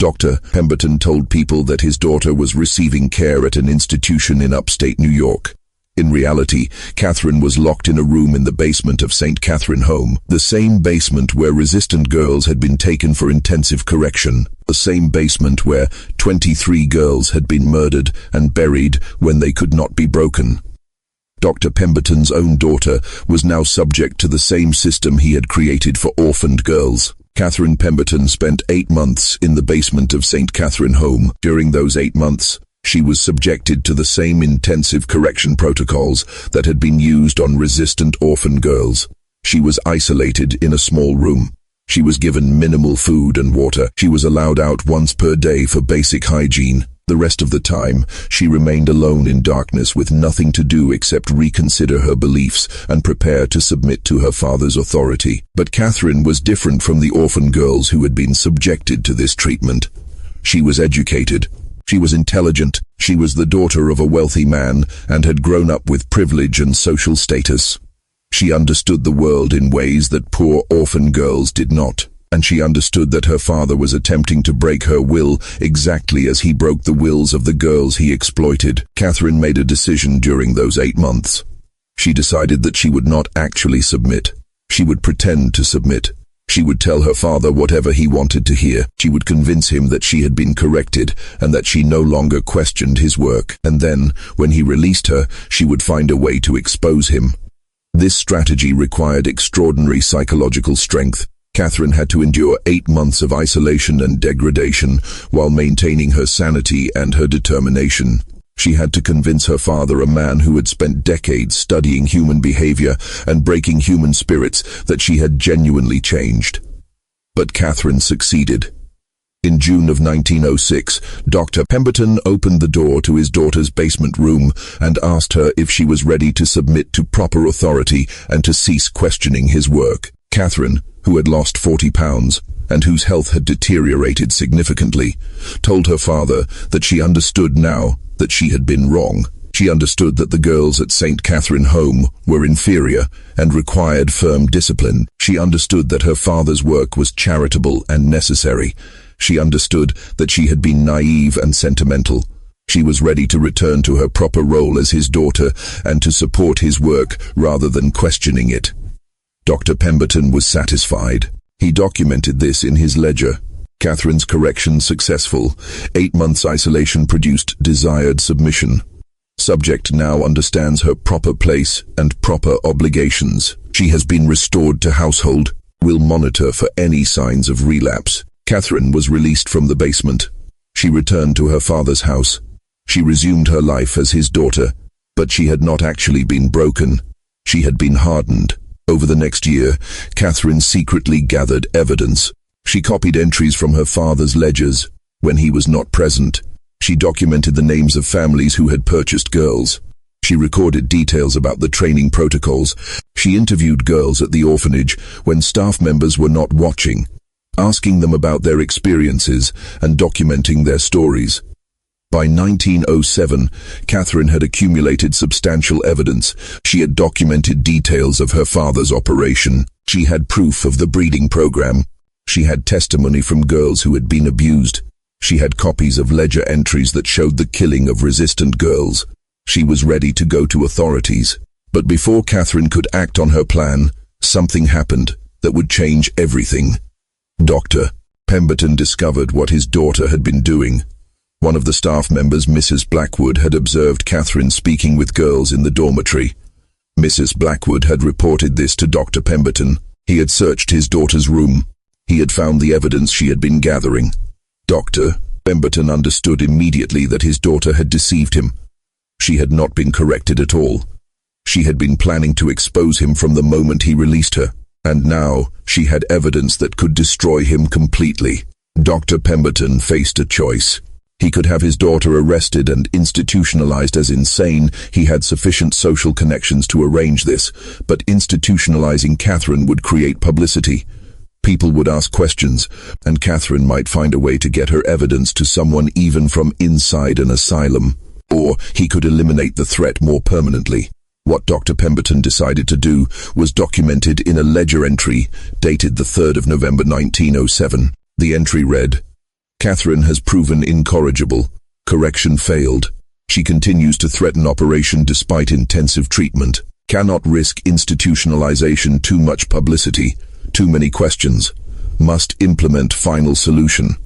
Dr. Pemberton told people that his daughter was receiving care at an institution in upstate New York. In reality, Catherine was locked in a room in the basement of St. Catherine Home, the same basement where resistant girls had been taken for intensive correction, the same basement where 23 girls had been murdered and buried when they could not be broken. Dr. Pemberton's own daughter was now subject to the same system he had created for orphaned girls. Catherine Pemberton spent 8 months in the basement of St. Catherine Home. During those 8 months, she was subjected to the same intensive correction protocols that had been used on resistant orphan girls. She was isolated in a small room. She was given minimal food and water. She was allowed out once per day for basic hygiene. The rest of the time, she remained alone in darkness with nothing to do except reconsider her beliefs and prepare to submit to her father's authority. But Catherine was different from the orphan girls who had been subjected to this treatment. She was educated. She was intelligent. She was the daughter of a wealthy man and had grown up with privilege and social status. She understood the world in ways that poor orphan girls did not. And she understood that her father was attempting to break her will exactly as he broke the wills of the girls he exploited. Catherine made a decision during those 8 months. She decided that she would not actually submit. She would pretend to submit. She would tell her father whatever he wanted to hear. She would convince him that she had been corrected and that she no longer questioned his work. And then, when he released her, she would find a way to expose him. This strategy required extraordinary psychological strength. Catherine had to endure 8 months of isolation and degradation while maintaining her sanity and her determination. She had to convince her father, a man who had spent decades studying human behavior and breaking human spirits, that she had genuinely changed. But Catherine succeeded. In June of 1906, Dr. Pemberton opened the door to his daughter's basement room and asked her if she was ready to submit to proper authority and to cease questioning his work. Catherine, who had lost 40 pounds and whose health had deteriorated significantly, told her father that she understood now that she had been wrong. She understood that the girls at St. Catherine Home were inferior and required firm discipline. She understood that her father's work was charitable and necessary. She understood that she had been naive and sentimental. She was ready to return to her proper role as his daughter and to support his work rather than questioning it. Dr. Pemberton was satisfied. He documented this in his ledger. Catherine's correction successful. 8 months isolation produced desired submission. Subject now understands her proper place and proper obligations. She has been restored to household. Will monitor for any signs of relapse. Catherine was released from the basement. She returned to her father's house. She resumed her life as his daughter, but she had not actually been broken. She had been hardened. Over the next year, Catherine secretly gathered evidence. She copied entries from her father's ledgers. When he was not present, she documented the names of families who had purchased girls. She recorded details about the training protocols. She interviewed girls at the orphanage when staff members were not watching, asking them about their experiences and documenting their stories. By 1907, Catherine had accumulated substantial evidence. She had documented details of her father's operation. She had proof of the breeding program. She had testimony from girls who had been abused. She had copies of ledger entries that showed the killing of resistant girls. She was ready to go to authorities. But before Catherine could act on her plan, something happened that would change everything. Dr. Pemberton discovered what his daughter had been doing. One of the staff members, Mrs. Blackwood, had observed Catherine speaking with girls in the dormitory. Mrs. Blackwood had reported this to Dr. Pemberton. He had searched his daughter's room. He had found the evidence she had been gathering. Dr. Pemberton understood immediately that his daughter had deceived him. She had not been corrected at all. She had been planning to expose him from the moment he released her, and now she had evidence that could destroy him completely. Dr. Pemberton faced a choice. He could have his daughter arrested and institutionalized as insane. He had sufficient social connections to arrange this, but institutionalizing Catherine would create publicity. People would ask questions, and Catherine might find a way to get her evidence to someone even from inside an asylum. Or he could eliminate the threat more permanently. What Dr. Pemberton decided to do was documented in a ledger entry dated the 3rd of November 1907. The entry read, Catherine has proven incorrigible. Correction failed. She continues to threaten operation despite intensive treatment. Cannot risk institutionalization, too much publicity, too many questions. Must implement final solution.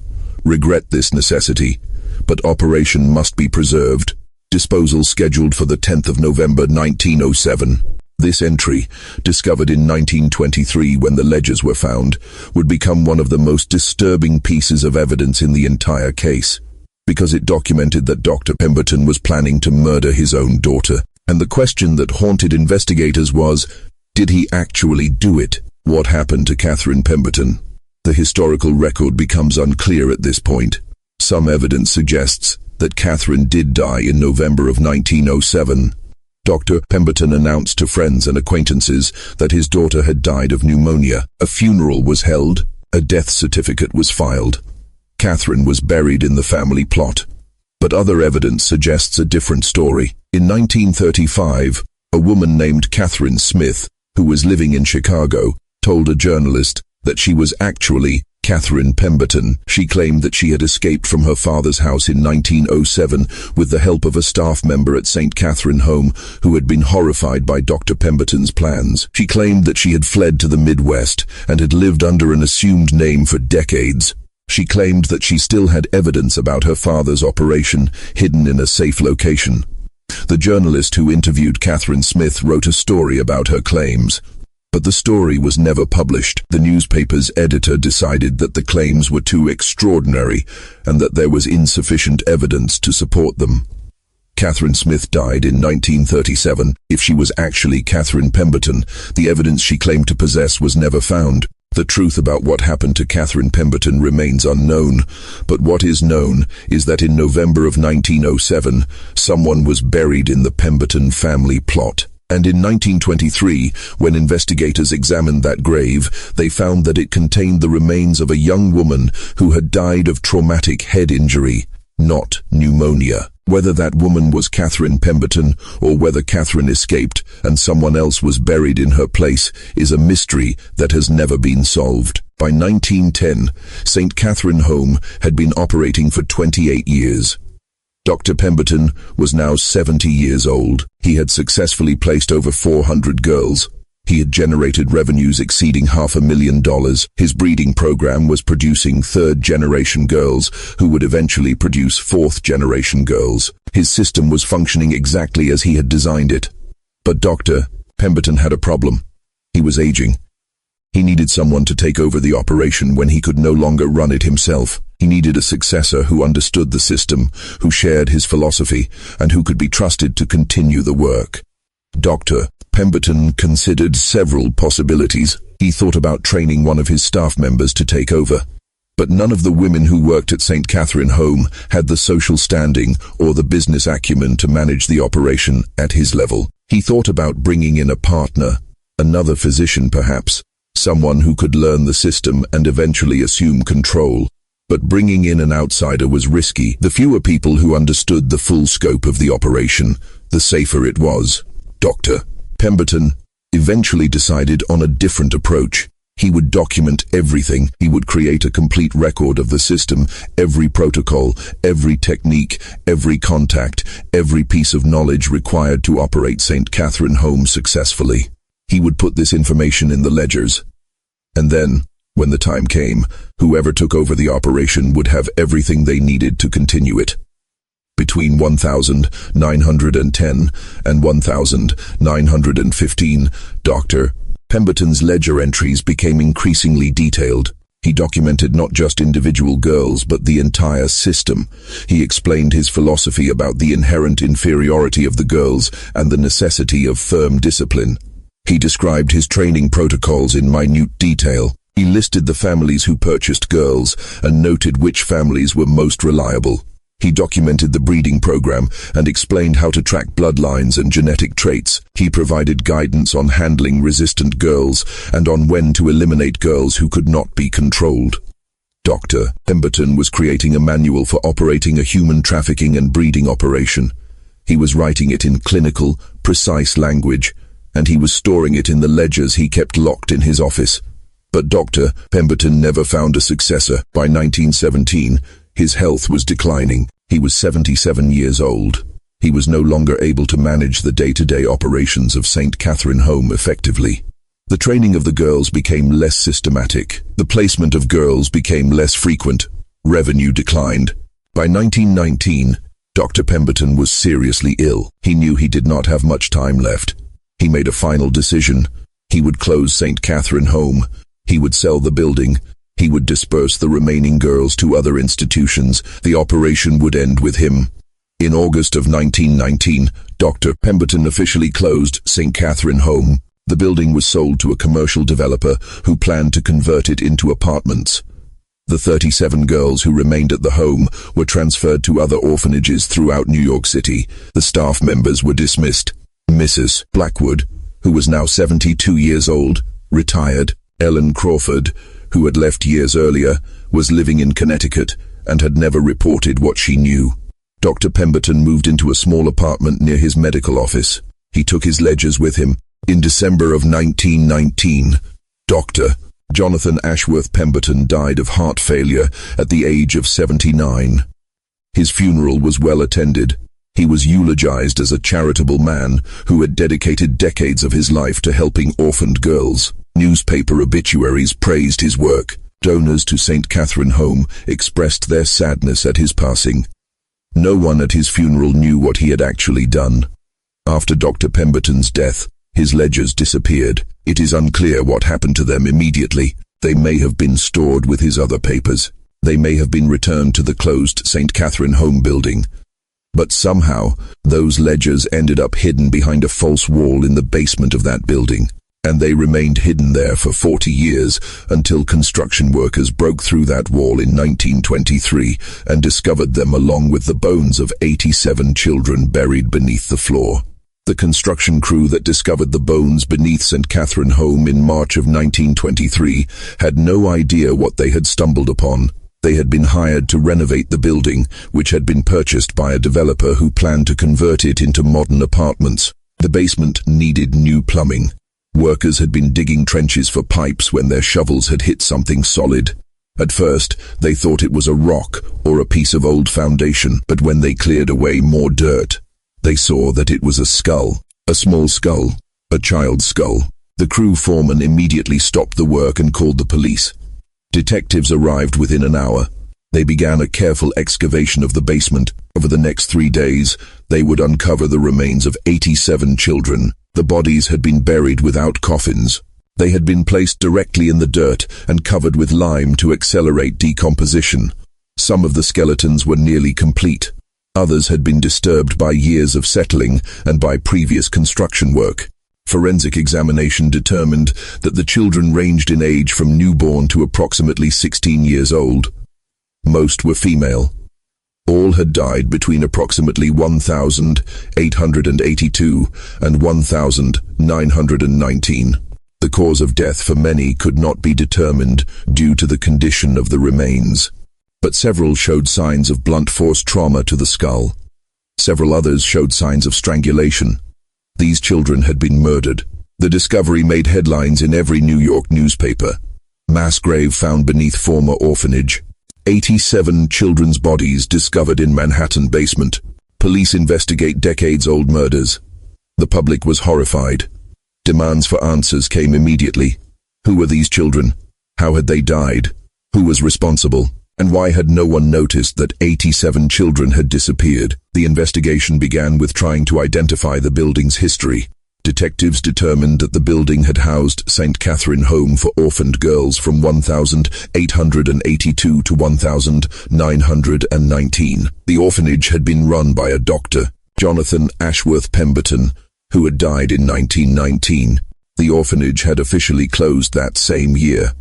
Regret this necessity, but operation must be preserved. Disposal scheduled for the 10th of November 1907. This entry, discovered in 1923 when the ledgers were found, would become one of the most disturbing pieces of evidence in the entire case, because it documented that Dr. Pemberton was planning to murder his own daughter. And the question that haunted investigators was, did he actually do it? What happened to Catherine Pemberton? The historical record becomes unclear at this point. Some evidence suggests that Catherine did die in November of 1907. Dr. Pemberton announced to friends and acquaintances that his daughter had died of pneumonia. A funeral was held. A death certificate was filed. Catherine was buried in the family plot. But other evidence suggests a different story. In 1935, a woman named Catherine Smith, who was living in Chicago, told a journalist that she was actually Catherine Pemberton. She claimed that she had escaped from her father's house in 1907 with the help of a staff member at St. Catherine Home who had been horrified by Dr. Pemberton's plans. She claimed that she had fled to the Midwest and had lived under an assumed name for decades. She claimed that she still had evidence about her father's operation hidden in a safe location. The journalist who interviewed Catherine Smith wrote a story about her claims. But the story was never published. The newspaper's editor decided that the claims were too extraordinary and that there was insufficient evidence to support them. Catherine Smith died in 1937. If she was actually Catherine Pemberton, the evidence she claimed to possess was never found. The truth about what happened to Catherine Pemberton remains unknown, but what is known is that in November of 1907, someone was buried in the Pemberton family plot. And in 1923, when investigators examined that grave, they found that it contained the remains of a young woman who had died of traumatic head injury, not pneumonia. Whether that woman was Catherine Pemberton or whether Catherine escaped and someone else was buried in her place is a mystery that has never been solved. By 1910, St. Catherine Home had been operating for 28 years. Dr. Pemberton was now 70 years old. He had successfully placed over 400 girls. He had generated revenues exceeding $500,000. His breeding program was producing third-generation girls who would eventually produce fourth-generation girls. His system was functioning exactly as he had designed it. But Dr. Pemberton had a problem. He was aging. He needed someone to take over the operation when he could no longer run it himself. He needed a successor who understood the system, who shared his philosophy, and who could be trusted to continue the work. Dr. Pemberton considered several possibilities. He thought about training one of his staff members to take over. But none of the women who worked at St. Catherine Home had the social standing or the business acumen to manage the operation at his level. He thought about bringing in a partner, another physician perhaps, someone who could learn the system and eventually assume control. But bringing in an outsider was risky. The fewer people who understood the full scope of the operation, the safer it was. Dr. Pemberton eventually decided on a different approach. He would document everything. He would create a complete record of the system, every protocol, every technique, every contact, every piece of knowledge required to operate St. Catherine Home successfully. He would put this information in the ledgers. And then, when the time came, whoever took over the operation would have everything they needed to continue it. Between 1910 and 1915, Dr. Pemberton's ledger entries became increasingly detailed. He documented not just individual girls, but the entire system. He explained his philosophy about the inherent inferiority of the girls and the necessity of firm discipline. He described his training protocols in minute detail. He listed the families who purchased girls and noted which families were most reliable. He documented the breeding program and explained how to track bloodlines and genetic traits. He provided guidance on handling resistant girls and on when to eliminate girls who could not be controlled. Dr. Pemberton was creating a manual for operating a human trafficking and breeding operation. He was writing it in clinical, precise language, and he was storing it in the ledgers he kept locked in his office. But Dr. Pemberton never found a successor. By 1917, His health was declining. He was 77 years old. He was no longer able to manage the day-to-day operations of St. Catherine Home effectively. The training of the girls became less systematic. The placement of girls became less frequent. Revenue declined. By 1919, Dr. Pemberton was seriously ill. He knew he did not have much time left. He made a final decision. He would close St. Catherine Home. He would sell the building. He would disperse the remaining girls to other institutions. The operation would end with him. In August of 1919, Dr. Pemberton officially closed St. Catherine Home. The building was sold to a commercial developer who planned to convert it into apartments. The 37 girls who remained at the home were transferred to other orphanages throughout New York City. The staff members were dismissed. Mrs. Blackwood, who was now 72 years old, retired. Ellen Crawford, who had left years earlier, was living in Connecticut and had never reported what she knew. Dr. Pemberton moved into a small apartment near his medical office. He took his ledgers with him. In December of 1919, Dr. Jonathan Ashworth Pemberton died of heart failure at the age of 79. His funeral was well attended. He was eulogized as a charitable man who had dedicated decades of his life to helping orphaned girls. Newspaper obituaries praised his work. Donors to St. Catherine Home expressed their sadness at his passing. No one at his funeral knew what he had actually done. After Dr. Pemberton's death, his ledgers disappeared. It is unclear what happened to them immediately. They may have been stored with his other papers. They may have been returned to the closed St. Catherine Home building. But somehow, those ledgers ended up hidden behind a false wall in the basement of that building. And they remained hidden there for 40 years until construction workers broke through that wall in 1923 and discovered them along with the bones of 87 children buried beneath the floor. The construction crew that discovered the bones beneath St. Catherine Home in March of 1923 had no idea what they had stumbled upon. They had been hired to renovate the building, which had been purchased by a developer who planned to convert it into modern apartments. The basement needed new plumbing. Workers had been digging trenches for pipes when their shovels had hit something solid. At first, they thought it was a rock or a piece of old foundation, but when they cleared away more dirt, they saw that it was a skull, a small skull, a child's skull. The crew foreman immediately stopped the work and called the police. Detectives arrived within an hour. They began a careful excavation of the basement. Over the next 3 days, they would uncover the remains of 87 children. The bodies had been buried without coffins. They had been placed directly in the dirt and covered with lime to accelerate decomposition. Some of the skeletons were nearly complete. Others had been disturbed by years of settling and by previous construction work. Forensic examination determined that the children ranged in age from newborn to approximately 16 years old. Most were female. All had died between approximately 1,882 and 1,919. The cause of death for many could not be determined due to the condition of the remains, but several showed signs of blunt force trauma to the skull. Several others showed signs of strangulation. These children had been murdered. The discovery made headlines in every New York newspaper. Mass grave found beneath former orphanage. 87 children's bodies discovered in Manhattan basement. Police investigate decades-old murders. The public was horrified. Demands for answers came immediately. Who were these children? How had they died? Who was responsible? And why had no one noticed that 87 children had disappeared? The investigation began with trying to identify the building's history. Detectives determined that the building had housed St. Catherine Home for orphaned girls from 1882 to 1919. The orphanage had been run by a Dr. Jonathan Ashworth Pemberton, who had died in 1919. The orphanage had officially closed that same year.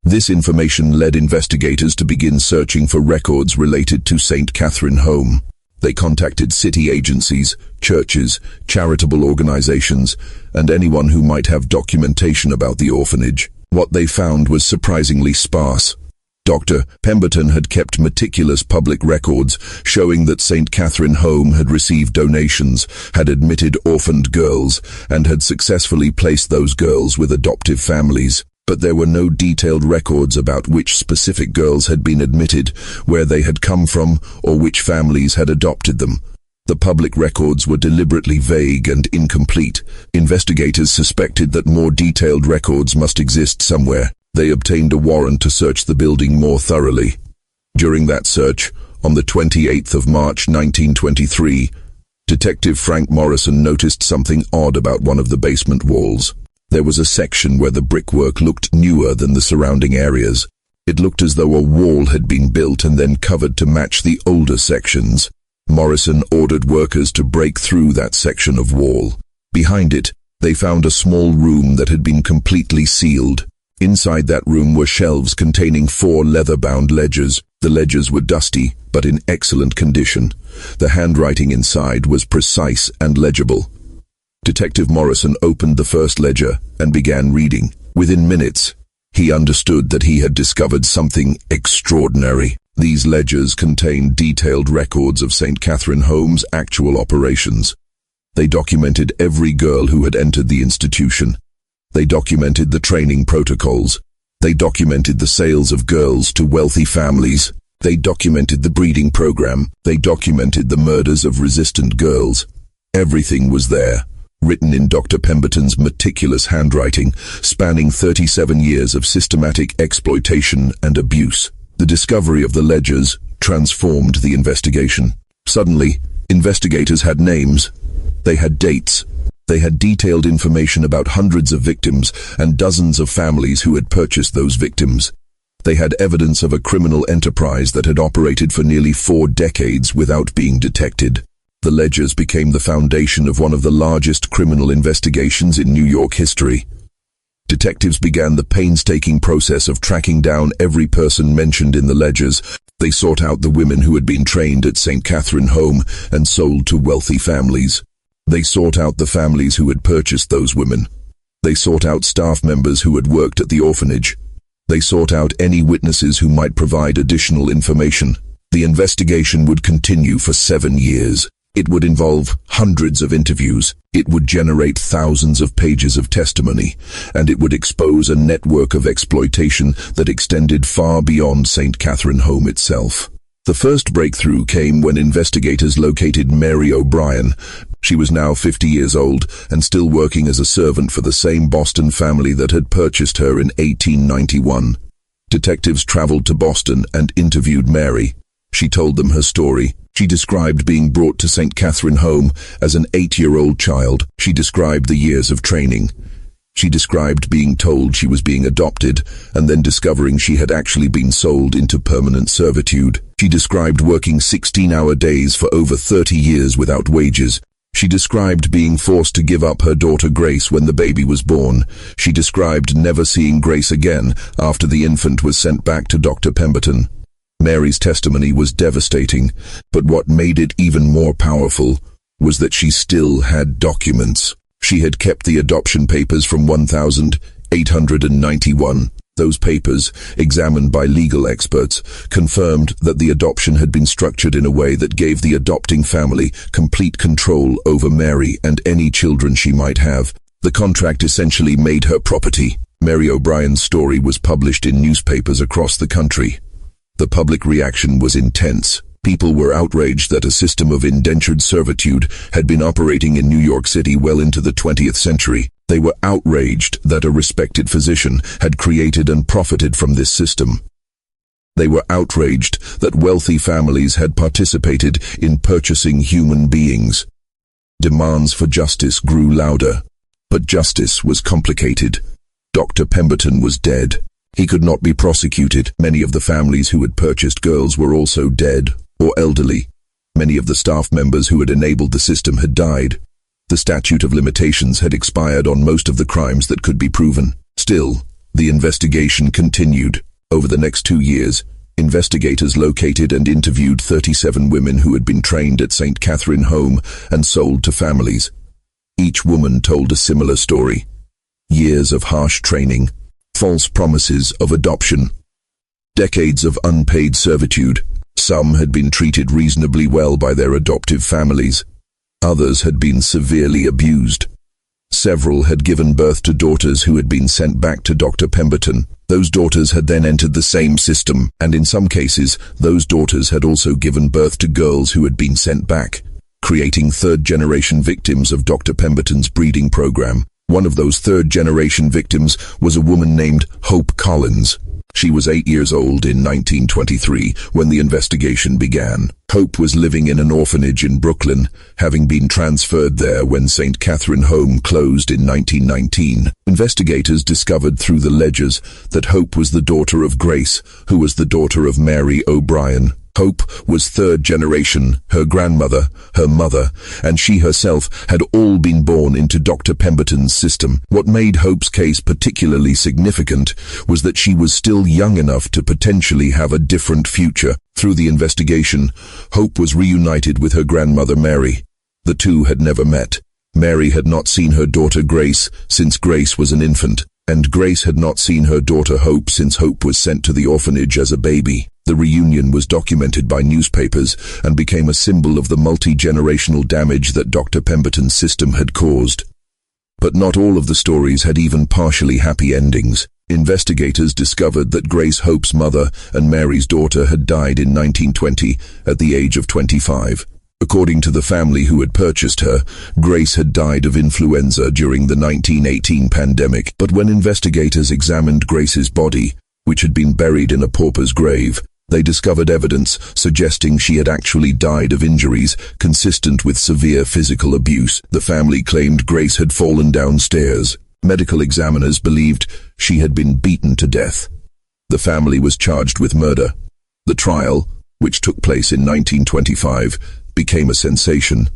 This information led investigators to begin searching for records related to St. Catherine Home. They contacted city agencies, churches, charitable organizations, and anyone who might have documentation about the orphanage. What they found was surprisingly sparse. Dr. Pemberton had kept meticulous public records showing that St. Catherine Home had received donations, had admitted orphaned girls, and had successfully placed those girls with adoptive families. but there were no detailed records about which specific girls had been admitted, where they had come from, or which families had adopted them. The public records were deliberately vague and incomplete. Investigators suspected that more detailed records must exist somewhere. They obtained a warrant to search the building more thoroughly. During that search, on the 28th of March 1923, Detective Frank Morrison noticed something odd about one of the basement walls. There was a section where the brickwork looked newer than the surrounding areas. It looked as though a wall had been built and then covered to match the older sections. Morrison ordered workers to break through that section of wall. Behind it, they found a small room that had been completely sealed. Inside that room were shelves containing 4 leather-bound ledgers. The ledgers were dusty, but in excellent condition. The handwriting inside was precise and legible. Detective Morrison opened the first ledger and began reading. Within minutes, he understood that he had discovered something extraordinary. These ledgers contained detailed records of St. Catherine Home's actual operations. They documented every girl who had entered the institution. They documented the training protocols. They documented the sales of girls to wealthy families. They documented the breeding program. They documented the murders of resistant girls. Everything was there, written in Dr. Pemberton's meticulous handwriting, spanning 37 years of systematic exploitation and abuse. The discovery of the ledgers transformed the investigation. Suddenly, investigators had names. They had dates. They had detailed information about hundreds of victims and dozens of families who had purchased those victims. They had evidence of a criminal enterprise that had operated for nearly 4 decades without being detected. The ledgers became the foundation of one of the largest criminal investigations in New York history. Detectives began the painstaking process of tracking down every person mentioned in the ledgers. They sought out the women who had been trained at St. Catherine Home and sold to wealthy families. They sought out the families who had purchased those women. They sought out staff members who had worked at the orphanage. They sought out any witnesses who might provide additional information. The investigation would continue for 7 years. It would involve hundreds of interviews. It would generate thousands of pages of testimony, and it would expose a network of exploitation that extended far beyond St. Catherine Home itself. The first breakthrough came when investigators located Mary O'Brien. She was now 50 years old and still working as a servant for the same Boston family that had purchased her in 1891. Detectives traveled to Boston and interviewed Mary. She told them her story. She described being brought to St. Catherine Home as an 8-year-old child. She described the years of training. She described being told she was being adopted and then discovering she had actually been sold into permanent servitude. She described working 16-hour days for over 30 years without wages. She described being forced to give up her daughter Grace when the baby was born. She described never seeing Grace again after the infant was sent back to Dr. Pemberton. Mary's testimony was devastating, but what made it even more powerful was that she still had documents. She had kept the adoption papers from 1891. Those papers, examined by legal experts, confirmed that the adoption had been structured in a way that gave the adopting family complete control over Mary and any children she might have. The contract essentially made her property. Mary O'Brien's story was published in newspapers across the country. The public reaction was intense. People were outraged that a system of indentured servitude had been operating in New York City well into the 20th century. They were outraged that a respected physician had created and profited from this system. They were outraged that wealthy families had participated in purchasing human beings. Demands for justice grew louder, but justice was complicated. Dr. Pemberton was dead. He could not be prosecuted. Many of the families who had purchased girls were also dead or elderly. Many of the staff members who had enabled the system had died. The statute of limitations had expired on most of the crimes that could be proven. Still, the investigation continued. Over the next 2 years, investigators located and interviewed 37 women who had been trained at St. Catherine Home and sold to families. Each woman told a similar story. Years of harsh training, false promises of adoption, decades of unpaid servitude. Some had been treated reasonably well by their adoptive families. Others had been severely abused. Several had given birth to daughters who had been sent back to Dr. Pemberton. Those daughters had then entered the same system, and in some cases, those daughters had also given birth to girls who had been sent back, creating third-generation victims of Dr. Pemberton's breeding program. One of those third-generation victims was a woman named Hope Collins. She was 8 years old in 1923 when the investigation began. Hope was living in an orphanage in Brooklyn, having been transferred there when St. Catherine Home closed in 1919. Investigators discovered through the ledgers that Hope was the daughter of Grace, who was the daughter of Mary O'Brien. Hope was third generation. Her grandmother, her mother, and she herself had all been born into Dr. Pemberton's system. What made Hope's case particularly significant was that she was still young enough to potentially have a different future. Through the investigation, Hope was reunited with her grandmother Mary. The two had never met. Mary had not seen her daughter Grace since Grace was an infant, and Grace had not seen her daughter Hope since Hope was sent to the orphanage as a baby. The reunion was documented by newspapers and became a symbol of the multi-generational damage that Dr. Pemberton's system had caused. But not all of the stories had even partially happy endings. Investigators discovered that Grace Hope's mother and Mary's daughter had died in 1920 at the age of 25. According to the family who had purchased her, Grace had died of influenza during the 1918 pandemic. But when investigators examined Grace's body, which had been buried in a pauper's grave, they discovered evidence suggesting she had actually died of injuries consistent with severe physical abuse. The family claimed Grace had fallen downstairs. Medical examiners believed she had been beaten to death. The family was charged with murder. The trial, which took place in 1925, became a sensation.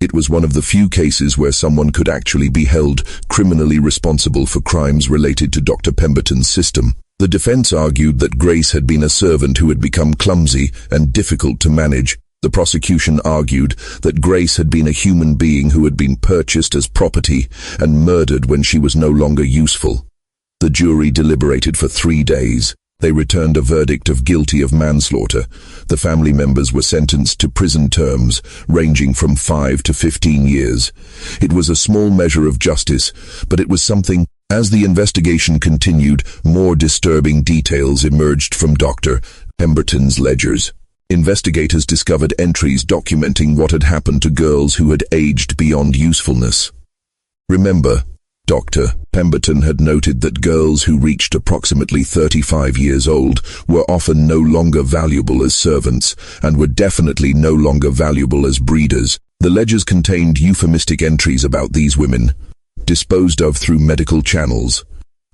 It was one of the few cases where someone could actually be held criminally responsible for crimes related to Dr. Pemberton's system. The defense argued that Grace had been a servant who had become clumsy and difficult to manage. The prosecution argued that Grace had been a human being who had been purchased as property and murdered when she was no longer useful. The jury deliberated for 3 days. They returned a verdict of guilty of manslaughter. The family members were sentenced to prison terms ranging from 5 to 15 years. It was a small measure of justice, but it was something. As the investigation continued, more disturbing details emerged from Dr. Pemberton's ledgers. Investigators discovered entries documenting what had happened to girls who had aged beyond usefulness. Remember, Dr. Pemberton had noted that girls who reached approximately 35 years old were often no longer valuable as servants, and were definitely no longer valuable as breeders. The ledgers contained euphemistic entries about these women: disposed of through medical channels,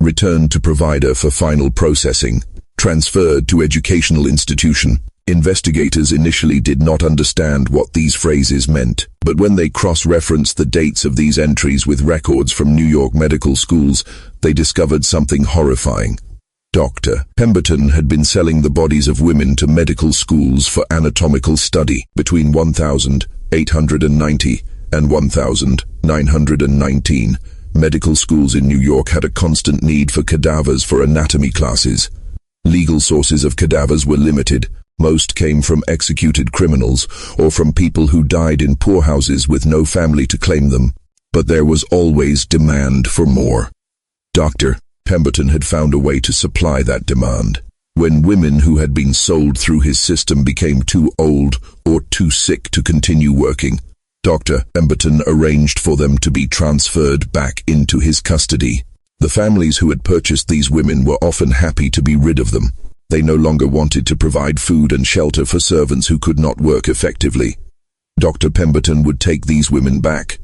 returned to provider for final processing, transferred to educational institution. Investigators initially did not understand what these phrases meant, but when they cross-referenced the dates of these entries with records from New York medical schools, they discovered something horrifying. Dr. Pemberton had been selling the bodies of women to medical schools for anatomical study. Between 1890 and 1919, medical schools in New York had a constant need for cadavers for anatomy classes. Legal sources of cadavers were limited. Most came from executed criminals or from people who died in poorhouses with no family to claim them. But there was always demand for more. Dr. Pemberton had found a way to supply that demand. When women who had been sold through his system became too old or too sick to continue working, Dr. Pemberton arranged for them to be transferred back into his custody. The families who had purchased these women were often happy to be rid of them. They no longer wanted to provide food and shelter for servants who could not work effectively. Dr. Pemberton would take these women back,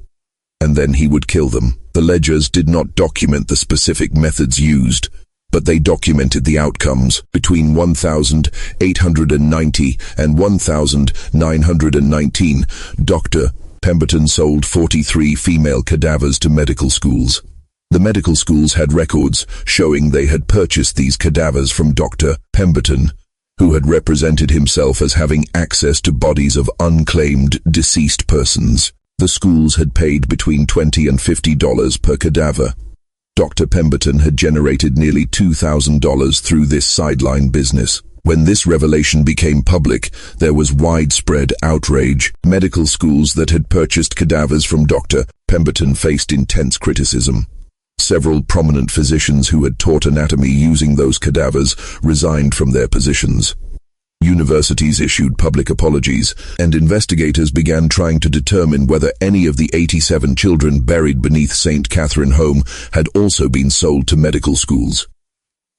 and then he would kill them. The ledgers did not document the specific methods used, but they documented the outcomes. Between 1890 and 1919, Dr. Pemberton sold 43 female cadavers to medical schools. The medical schools had records showing they had purchased these cadavers from Dr. Pemberton, who had represented himself as having access to bodies of unclaimed deceased persons. The schools had paid between $20 and $50 per cadaver. Dr. Pemberton had generated nearly $2,000 through this sideline business. When this revelation became public, there was widespread outrage. Medical schools that had purchased cadavers from Dr. Pemberton faced intense criticism. Several prominent physicians who had taught anatomy using those cadavers resigned from their positions. Universities issued public apologies, and investigators began trying to determine whether any of the 87 children buried beneath St. Catherine Home had also been sold to medical schools.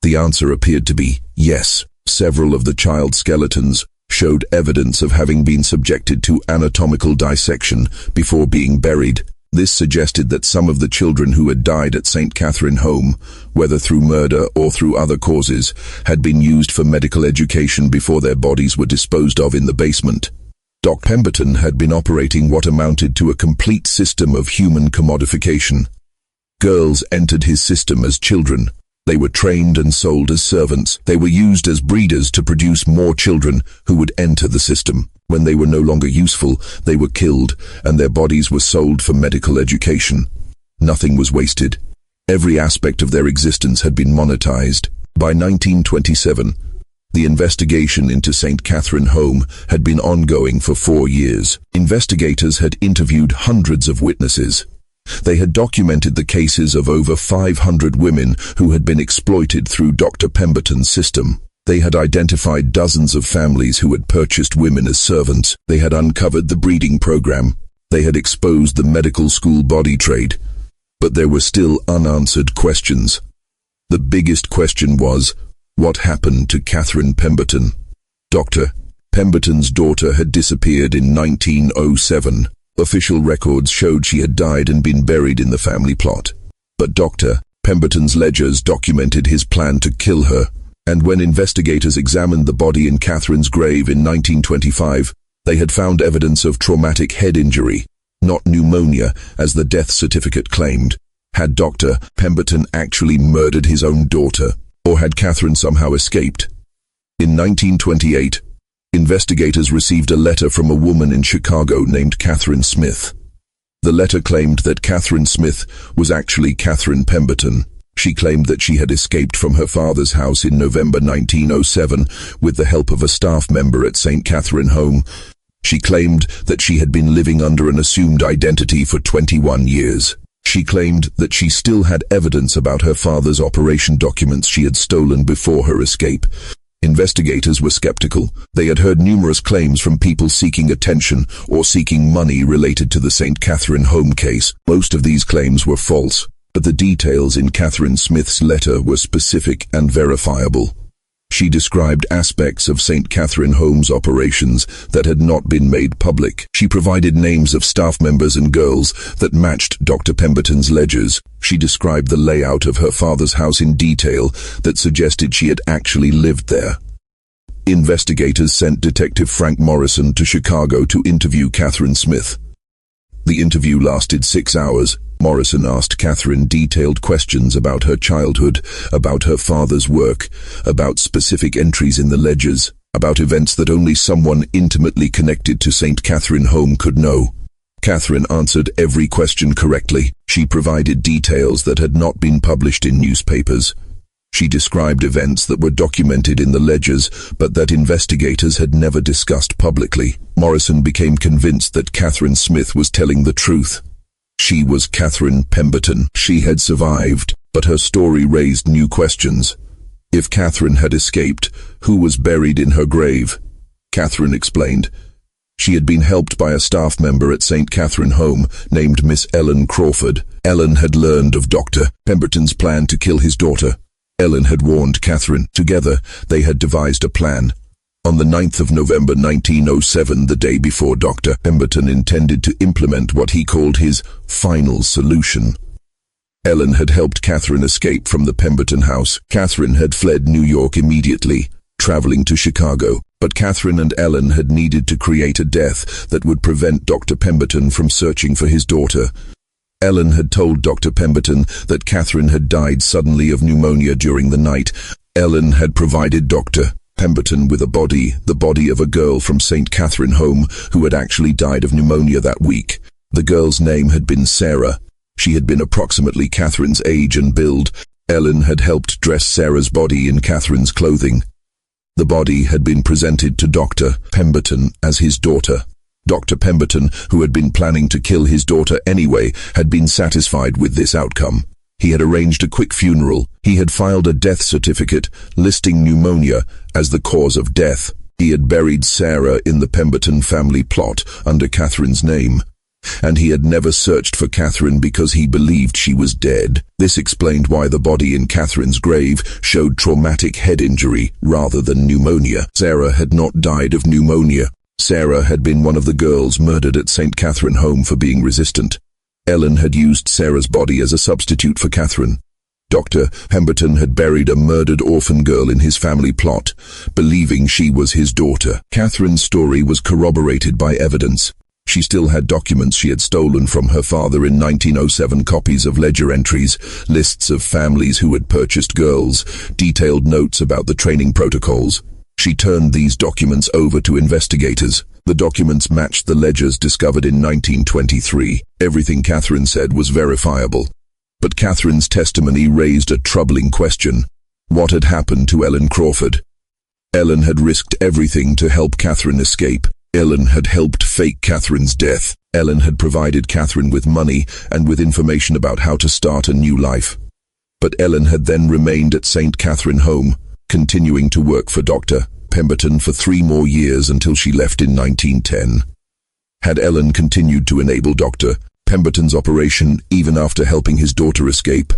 The answer appeared to be yes. Several of the child skeletons showed evidence of having been subjected to anatomical dissection before being buried. This suggested that some of the children who had died at St. Catherine Home, whether through murder or through other causes, had been used for medical education before their bodies were disposed of in the basement. Dr. Pemberton had been operating what amounted to a complete system of human commodification. Girls entered his system as children. They were trained and sold as servants. They were used as breeders to produce more children who would enter the system. When they were no longer useful, they were killed, and their bodies were sold for medical education. Nothing was wasted. Every aspect of their existence had been monetized. By 1927, the investigation into St. Catherine Home had been ongoing for 4 years. Investigators had interviewed hundreds of witnesses. They had documented the cases of over 500 women who had been exploited through Dr. Pemberton's system. They had identified dozens of families who had purchased women as servants. They had uncovered the breeding program. They had exposed the medical school body trade. But there were still unanswered questions. The biggest question was, what happened to Catherine Pemberton? Dr. Pemberton's daughter had disappeared in 1907. Official records showed she had died and been buried in the family plot. But Dr. Pemberton's ledgers documented his plan to kill her. And when investigators examined the body in Catherine's grave in 1925, they had found evidence of traumatic head injury, not pneumonia, as the death certificate claimed. Had Dr. Pemberton actually murdered his own daughter, or had Catherine somehow escaped? In 1928, investigators received a letter from a woman in Chicago named Catherine Smith. The letter claimed that Catherine Smith was actually Catherine Pemberton. She claimed that she had escaped from her father's house in November 1907 with the help of a staff member at St. Catherine Home. She claimed that she had been living under an assumed identity for 21 years. She claimed that she still had evidence about her father's operation documents she had stolen before her escape. Investigators were skeptical. They had heard numerous claims from people seeking attention or seeking money related to the St. Catherine Home case. Most of these claims were false, but the details in Catherine Smith's letter were specific and verifiable. She described aspects of St. Catherine Home's operations that had not been made public. She provided names of staff members and girls that matched Dr. Pemberton's ledgers. She described the layout of her father's house in detail that suggested she had actually lived there. Investigators sent Detective Frank Morrison to Chicago to interview Catherine Smith. The interview lasted 6 hours. Morrison asked Catherine detailed questions about her childhood, about her father's work, about specific entries in the ledgers, about events that only someone intimately connected to St. Catherine Home could know. Catherine answered every question correctly. She provided details that had not been published in newspapers. She described events that were documented in the ledgers, but that investigators had never discussed publicly. Morrison became convinced that Catherine Smith was telling the truth. She was Catherine Pemberton. She had survived, but her story raised new questions. If Catherine had escaped, who was buried in her grave? Catherine explained. She had been helped by a staff member at St. Catherine Home named Miss Ellen Crawford. Ellen had learned of Dr. Pemberton's plan to kill his daughter. Ellen had warned Catherine. Together, they had devised a plan. On the 9th of November 1907, the day before Dr. Pemberton intended to implement what he called his final solution. Ellen had helped Catherine escape from the Pemberton house. Catherine had fled New York immediately, traveling to Chicago. But Catherine and Ellen had needed to create a death that would prevent Dr. Pemberton from searching for his daughter. Ellen had told Dr. Pemberton that Catherine had died suddenly of pneumonia during the night. Ellen had provided Dr. Pemberton with the body of a girl from St. Catherine Home who had actually died of pneumonia that week. The girl's name had been Sarah. She had been approximately Catherine's age and build. Ellen had helped dress Sarah's body in Catherine's clothing. The body had been presented to Dr. Pemberton as his daughter. Dr. Pemberton, who had been planning to kill his daughter anyway, had been satisfied with this outcome. He had arranged a quick funeral. He had filed a death certificate listing pneumonia as the cause of death. He had buried Sarah in the Pemberton family plot under Catherine's name. And he had never searched for Catherine because he believed she was dead. This explained why the body in Catherine's grave showed traumatic head injury rather than pneumonia. Sarah had not died of pneumonia. Sarah had been one of the girls murdered at St. Catherine Home for being resistant. Ellen had used Sarah's body as a substitute for Catherine. Dr. Pemberton had buried a murdered orphan girl in his family plot, believing she was his daughter. Catherine's story was corroborated by evidence. She still had documents she had stolen from her father in 1907, copies of ledger entries, lists of families who had purchased girls, detailed notes about the training protocols. She turned these documents over to investigators. The documents matched the ledgers discovered in 1923. Everything Catherine said was verifiable. But Catherine's testimony raised a troubling question. What had happened to Ellen Crawford? Ellen had risked everything to help Catherine escape. Ellen had helped fake Catherine's death. Ellen had provided Catherine with money and with information about how to start a new life. But Ellen had then remained at St. Catherine Home, continuing to work for Dr. Pemberton for 3 more years until she left in 1910. Had Ellen continued to enable Dr. Pemberton's operation even after helping his daughter escape?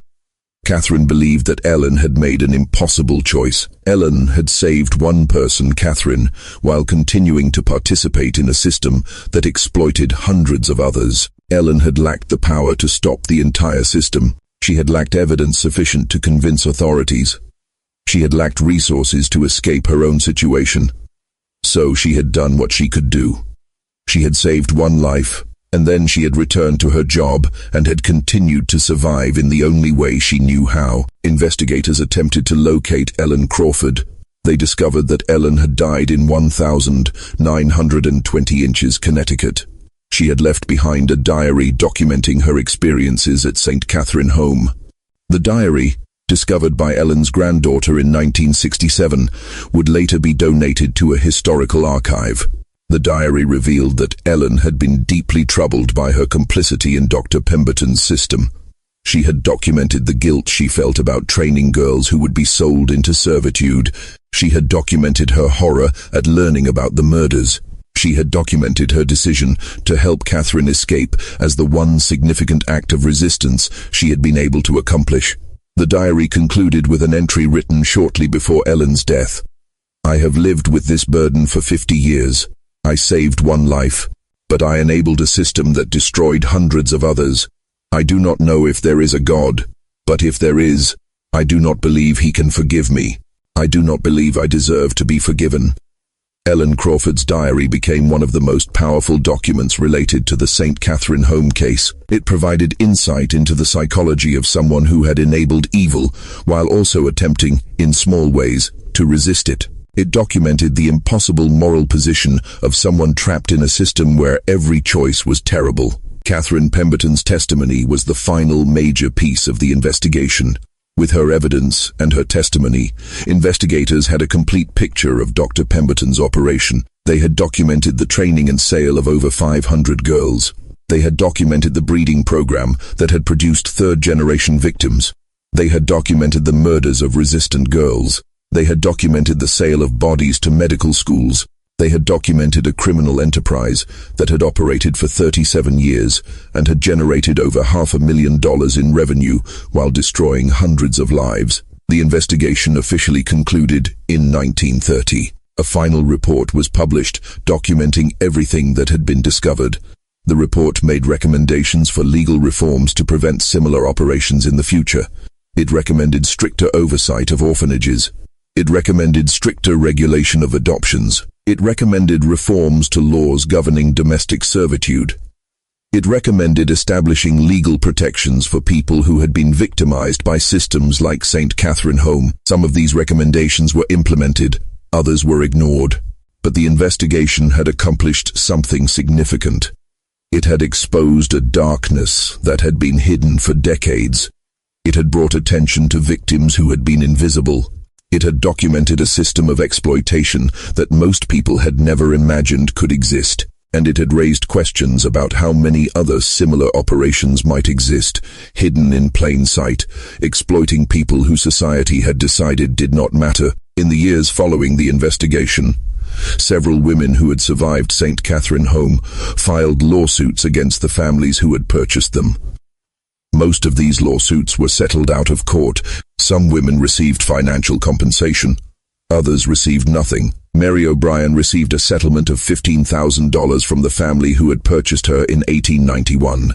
Catherine believed that Ellen had made an impossible choice. Ellen had saved one person, Catherine, while continuing to participate in a system that exploited hundreds of others. Ellen had lacked the power to stop the entire system. She had lacked evidence sufficient to convince authorities. She had lacked resources to escape her own situation. So she had done what she could do. She had saved one life, and then she had returned to her job and had continued to survive in the only way she knew how. Investigators attempted to locate Ellen Crawford. They discovered that Ellen had died in 1920 Inches, Connecticut. She had left behind a diary documenting her experiences at St. Catherine Home. The diary, discovered by Ellen's granddaughter in 1967, would later be donated to a historical archive. The diary revealed that Ellen had been deeply troubled by her complicity in Dr. Pemberton's system. She had documented the guilt she felt about training girls who would be sold into servitude. She had documented her horror at learning about the murders. She had documented her decision to help Catherine escape as the one significant act of resistance she had been able to accomplish. The diary concluded with an entry written shortly before Ellen's death. "I have lived with this burden for 50 years. I saved one life, but I enabled a system that destroyed hundreds of others. I do not know if there is a God, but if there is, I do not believe he can forgive me. I do not believe I deserve to be forgiven." Ellen Crawford's diary became one of the most powerful documents related to the St. Catherine Home case. It provided insight into the psychology of someone who had enabled evil, while also attempting, in small ways, to resist it. It documented the impossible moral position of someone trapped in a system where every choice was terrible. Catherine Pemberton's testimony was the final major piece of the investigation. With her evidence and her testimony, investigators had a complete picture of Dr. Pemberton's operation. They had documented the training and sale of over 500 girls. They had documented the breeding program that had produced third-generation victims. They had documented the murders of resistant girls. They had documented the sale of bodies to medical schools. They had documented a criminal enterprise that had operated for 37 years and had generated over $500,000 in revenue while destroying hundreds of lives. The investigation officially concluded in 1930. A final report was published documenting everything that had been discovered. The report made recommendations for legal reforms to prevent similar operations in the future. It recommended stricter oversight of orphanages. It recommended stricter regulation of adoptions. It recommended reforms to laws governing domestic servitude. It recommended establishing legal protections for people who had been victimized by systems like St. Catherine Home. Some of these recommendations were implemented, others were ignored. But the investigation had accomplished something significant. It had exposed a darkness that had been hidden for decades. It had brought attention to victims who had been invisible. It had documented a system of exploitation that most people had never imagined could exist. and it had raised questions about how many other similar operations might exist, hidden in plain sight, exploiting people who society had decided did not matter. In the years following the investigation, several women who had survived St. Catherine Home filed lawsuits against the families who had purchased them. Most of these lawsuits were settled out of court. Some women received financial compensation. Others received nothing. Mary O'Brien received a settlement of $15,000 from the family who had purchased her in 1891.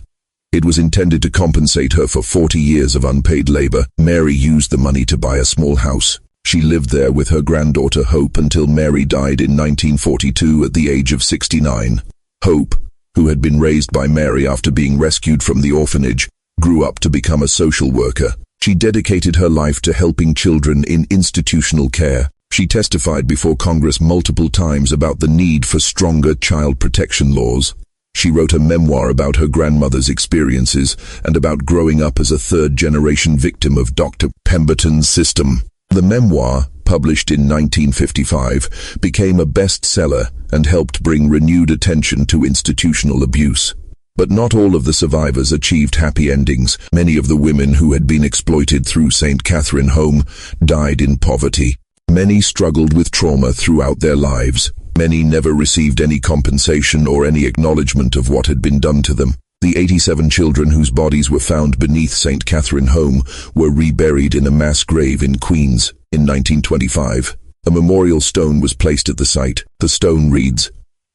It was intended to compensate her for 40 years of unpaid labor. Mary used the money to buy a small house. She lived there with her granddaughter Hope until Mary died in 1942 at the age of 69. Hope, who had been raised by Mary after being rescued from the orphanage, grew up to become a social worker. She dedicated her life to helping children in institutional care. She testified before Congress multiple times about the need for stronger child protection laws. She wrote a memoir about her grandmother's experiences and about growing up as a third-generation victim of Dr. Pemberton's system. The memoir, published in 1955, became a bestseller and helped bring renewed attention to institutional abuse. But not all of the survivors achieved happy endings. Many of the women who had been exploited through St. Catherine Home died in poverty. Many struggled with trauma throughout their lives. Many never received any compensation or any acknowledgement of what had been done to them. The 87 children whose bodies were found beneath St. Catherine Home were reburied in a mass grave in Queens in 1925. A memorial stone was placed at the site. The stone reads,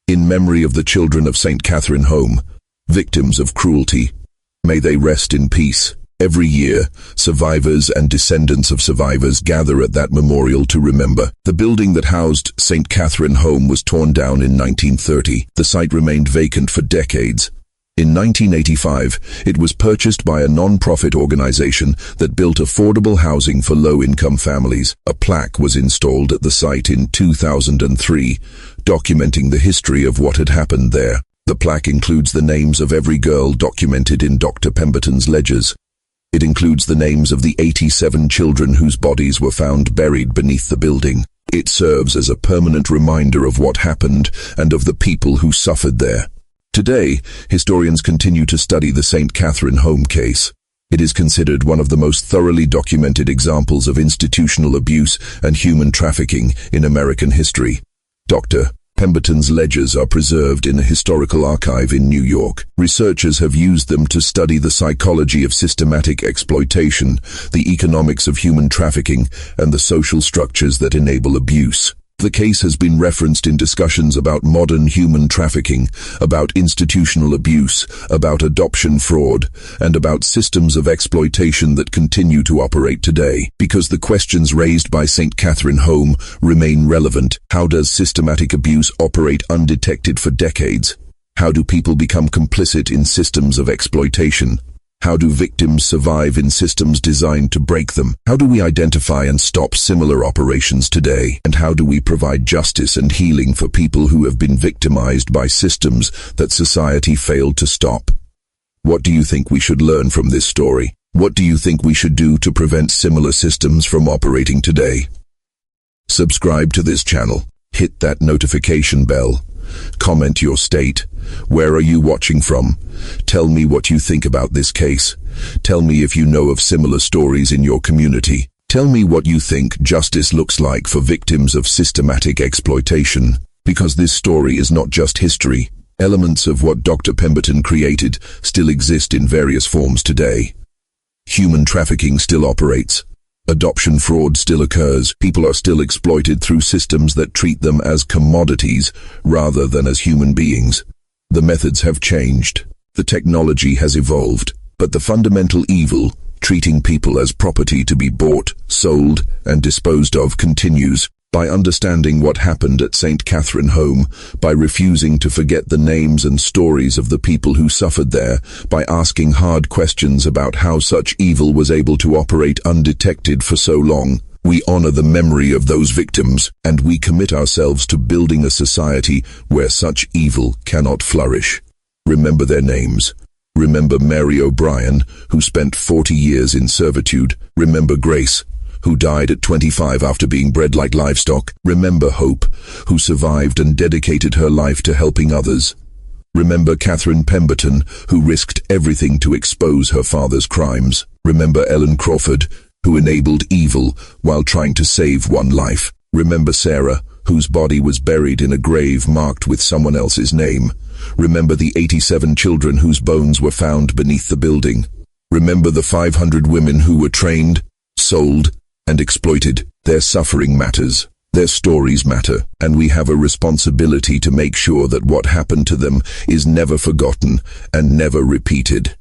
"In memory of the children of St. Catherine Home, victims of cruelty. May they rest in peace." Every year, survivors and descendants of survivors gather at that memorial to remember. The building that housed St. Catherine Home was torn down in 1930. The site remained vacant for decades. In 1985, it was purchased by a non-profit organization that built affordable housing for low-income families. A plaque was installed at the site in 2003, documenting the history of what had happened there. The plaque includes the names of every girl documented in Dr. Pemberton's ledgers. It includes the names of the 87 children whose bodies were found buried beneath the building. It serves as a permanent reminder of what happened and of the people who suffered there. Today, historians continue to study the St. Catherine Home case. It is considered one of the most thoroughly documented examples of institutional abuse and human trafficking in American history. Dr. Pemberton's ledgers are preserved in a historical archive in New York. Researchers have used them to study the psychology of systematic exploitation, the economics of human trafficking, and the social structures that enable abuse. The case has been referenced in discussions about modern human trafficking, about institutional abuse, about adoption fraud, and about systems of exploitation that continue to operate today. Because the questions raised by St. Catherine Home remain relevant. How does systematic abuse operate undetected for decades? How do people become complicit in systems of exploitation? How do victims survive in systems designed to break them? How do we identify and stop similar operations today? And how do we provide justice and healing for people who have been victimized by systems that society failed to stop? What do you think we should learn from this story? What do you think we should do to prevent similar systems from operating today? Subscribe to this channel. Hit that notification bell. Comment your state. Where are you watching from? Tell me what you think about this case. Tell me if you know of similar stories in your community. Tell me what you think justice looks like for victims of systematic exploitation. Because this story is not just history. Elements of what Dr. Pemberton created still exist in various forms today. Human trafficking still operates. Adoption fraud still occurs. People are still exploited through systems that treat them as commodities rather than as human beings. The methods have changed. The technology has evolved. But the fundamental evil, treating people as property to be bought, sold, and disposed of, continues. By understanding what happened at St. Catherine Home, by refusing to forget the names and stories of the people who suffered there, by asking hard questions about how such evil was able to operate undetected for so long, we honor the memory of those victims, and we commit ourselves to building a society where such evil cannot flourish. Remember their names. Remember Mary O'Brien, who spent 40 years in servitude. Remember Grace, who died at 25 after being bred like livestock. Remember Hope, who survived and dedicated her life to helping others. Remember Catherine Pemberton, who risked everything to expose her father's crimes. Remember Ellen Crawford, who enabled evil while trying to save one life. Remember Sarah, whose body was buried in a grave marked with someone else's name. Remember the 87 children whose bones were found beneath the building. Remember the 500 women who were trained, sold, and exploited. Their suffering matters. Their stories matter, and we have a responsibility to make sure that what happened to them is never forgotten and never repeated.